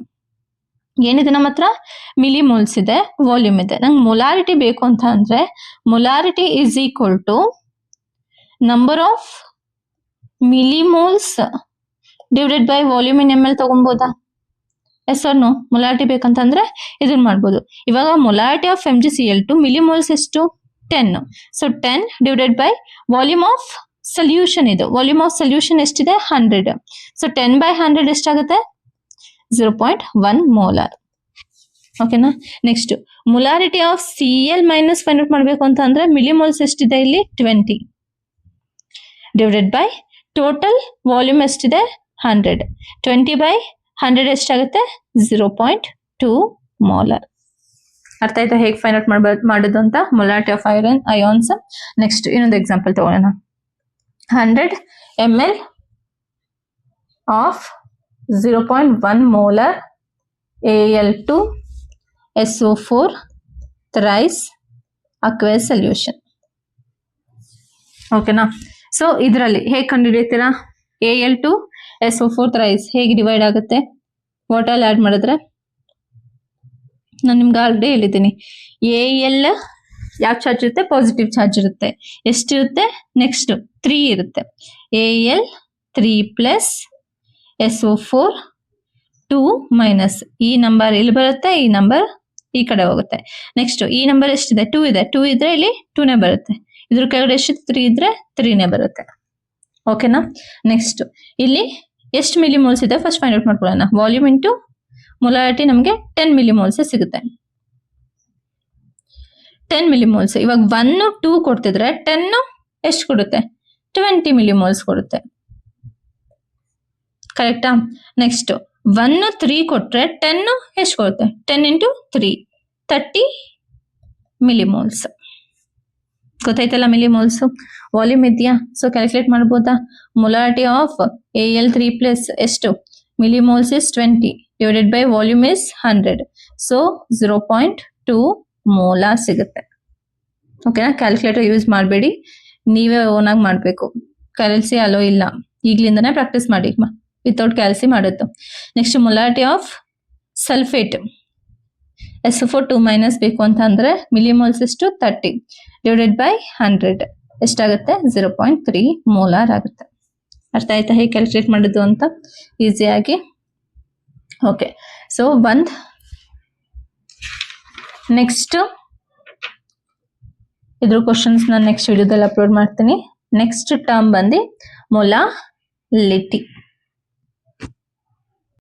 ಏನಿದೆ ನಮ್ಮ ಹತ್ರ, ಮಿಲಿಮೋಲ್ಸ್ ಇದೆ, ವಾಲ್ಯೂಮ್ ಇದೆ. ನಂಗೆ ಮೊಲಾರಿಟಿ ಬೇಕು ಅಂತ ಅಂದ್ರೆ molarity is equal to number of millimoles divided by volume in ml ತಗೊಬೋದಾ? Yes or no? ಮೊಲಾರಿಟಿ ಬೇಕಂತಂದ್ರೆ ಇದನ್ನ ಮಾಡ್ಬೋದು. ಇವಾಗ ಮೊಲಾರಿಟಿ ಆಫ್ MgCl2 ಮಿಲಿಮೋಲ್ಸ್ ಎಷ್ಟು? 10. So 10 divided by volume of solution, ಇದು ವಾಲ್ಯೂಮ್ ಆಫ್ ಸೊಲ್ಯೂಷನ್ ಎಷ್ಟಿದೆ? 100. ಸೊ 10/100 ಎಷ್ಟಾಗುತ್ತೆ? 0.1 ಮೋಲಾರ್. ಓಕೆನಾ? Next molarity of Cl minus find out ಮಾಡಬೇಕು ಅಂತ ಅಂದ್ರೆ ಮಿಲಿಮೋಲ್ಸ್ ಎಷ್ಟಿದೆ ಇಲ್ಲಿ? 20 ಡಿವೈಡೆಡ್ ಬೈ ಟೋಟಲ್ ವಾಲ್ಯೂಮ್ ಎಷ್ಟಿದೆ? 100. 20/100 ಎಷ್ಟಾಗುತ್ತೆ? 0.2 ಮೋಲಾರ್. ಅರ್ಥ ಆಯ್ತಾ ಹೇಗೆ ಫೈಂಡ್ ಔಟ್ ಮಾಡೋದು ಅಂತ, ಮೊಲಾರಿಟಿ ಆಫ್ ಅಯಾನ್ಸ್. ನೆಕ್ಸ್ಟ್ ಇನ್ನೊಂದು ಎಕ್ಸಾಂಪಲ್ ತಗೊಳ್ಳೋಣ. 100 ml of 0.1 molar Al2SO4 thrice aqueous solution. ಓಕೆನಾ? ಸೊ ಇದರಲ್ಲಿ ಹೇಗೆ ಕಂಡುಹಿಡಿಯುತ್ತೀರಾ? Al2SO4 ಥ್ರೈಸ್ ಹೇಗೆ ಡಿವೈಡ್ ಆಗುತ್ತೆ? ವಾಟರ್ ಆ್ಯಡ್ ಮಾಡಿದ್ರೆ ನಾನು ನಿಮ್ಗೆ ಆಲ್ರೆಡಿ ಹೇಳಿದ್ದೀನಿ. Al ಯಾವ ಚಾರ್ಜ್ ಇರುತ್ತೆ? ಪಾಸಿಟಿವ್ ಚಾರ್ಜ್ ಇರುತ್ತೆ. ಎಷ್ಟಿರುತ್ತೆ? ನೆಕ್ಸ್ಟ್ 3 ಇರುತ್ತೆ. Al3 ಪ್ಲಸ್ SO4 2 ಮೈನಸ್, ಈ ನಂಬರ್ ಇಲ್ಲಿ ಬರುತ್ತೆ, ಈ ನಂಬರ್ ಈ ಕಡೆ ಹೋಗುತ್ತೆ. ನೆಕ್ಸ್ಟ್ ಈ ನಂಬರ್ ಎಷ್ಟಿದೆ? 2 ಇದೆ. 2 ಇದ್ರೆ ಇಲ್ಲಿ 2ನೇ ಬರುತ್ತೆ. ಇದ್ರ ಕೆಳಗಡೆ ಎಷ್ಟು? 3 ಇದ್ರೆ 3ನೇ ಬರುತ್ತೆ. ಓಕೆನಾ? ನೆಕ್ಸ್ಟ್ ಇಲ್ಲಿ ಎಷ್ಟು ಮಿಲಿಮೋಲ್ಸ್ ಇದೆ ಫಸ್ಟ್ ಫೈಂಡ್ ಔಟ್ ಮಾಡ್ಕೊಳ್ಳೋಣ. ವಾಲ್ಯೂಮ್ ಇಂಟು ಮೊಲಾರಿಟಿ ನಮಗೆ 10 ಮಿಲಿಮೋಲ್ಸ್ ಸಿಗುತ್ತೆ. 10 ಮಿಲಿಮೋಲ್ಸ್. ಇವಾಗ 1 2 ಕೊಡ್ತಿದ್ರೆ 10 ಎಷ್ಟು ಕೊಡುತ್ತೆ? 20 ಮಿಲಿಮೋಲ್ಸ್ ಕೊಡುತ್ತೆ. ಕರೆಕ್ಟಾ? ನೆಕ್ಸ್ಟ್ 1 3 ಕೊಟ್ರೆ 10 ಎಷ್ಟು ಕೊಡುತ್ತೆ? 10 × 3 30 ಮಿಲಿಮೋಲ್ಸ್. ಗೊತ್ತಾಯ್ತಲ್ಲ ಮಿಲಿಮೋಲ್ಸ್. ವಾಲ್ಯೂಮ್ ಇದೆಯಾ? ಸೊ ಕ್ಯಾಲ್ಕುಲೇಟ್ ಮಾಡ್ಬೋದಾ? ಮೊಲಾರಿಟಿ ಆಫ್ Al3 ಪ್ಲಸ್ ಎಷ್ಟು? Millimoles is 20 divided by volume is 100. So 0.2 molar ಸಿಗುತ್ತೆ. ಓಕೆನಾ? ಕ್ಯಾಲ್ಕುಲೇಟರ್ ಯೂಸ್ ಮಾಡಬೇಡಿ, ನೀವೇ ಓನ್ ಆಗಿ ಮಾಡಬೇಕು. ಕ್ಯಾಲ್ಸಿ ಅಲೋ ಇಲ್ಲ, ಈಗ್ಲಿಂದನೇ ಪ್ರಾಕ್ಟೀಸ್ ಮಾಡಿ ವಿತೌಟ್ ಕ್ಯಾಲ್ಸಿ ಮಾಡುತ್ತೆ. Next molarity of sulphate SO4 2 minus ಬೇಕು ಅಂತ ಅಂದ್ರೆ ಮಿಲಿಮೋಲ್ಸ್ ಎಷ್ಟು? 30 ಡಿವೈಡೆಡ್ ಬೈ 100 ಎಷ್ಟಾಗುತ್ತೆ? 0.3 ಮೋಲಾರ್ ಆಗುತ್ತೆ. ಅರ್ಥ ಆಯ್ತಾ ಹೇಗೆ ಕ್ಯಾಲ್ಕುಲೇಟ್ ಮಾಡೋದು ಅಂತ ಈಸಿಯಾಗಿ. ಓಕೆ, ಸೊ ಒಂದು ನೆಕ್ಸ್ಟ್ ಇದ್ರ ಕ್ವಶನ್ಸ್ ನಾನು ನೆಕ್ಸ್ಟ್ ವಿಡಿಯೋದಲ್ಲಿ ಅಪ್ಲೋಡ್ ಮಾಡ್ತೀನಿ. ನೆಕ್ಸ್ಟ್ ಟರ್ಮ್ ಬಂದು ಮೊಲಾಲಿಟಿ.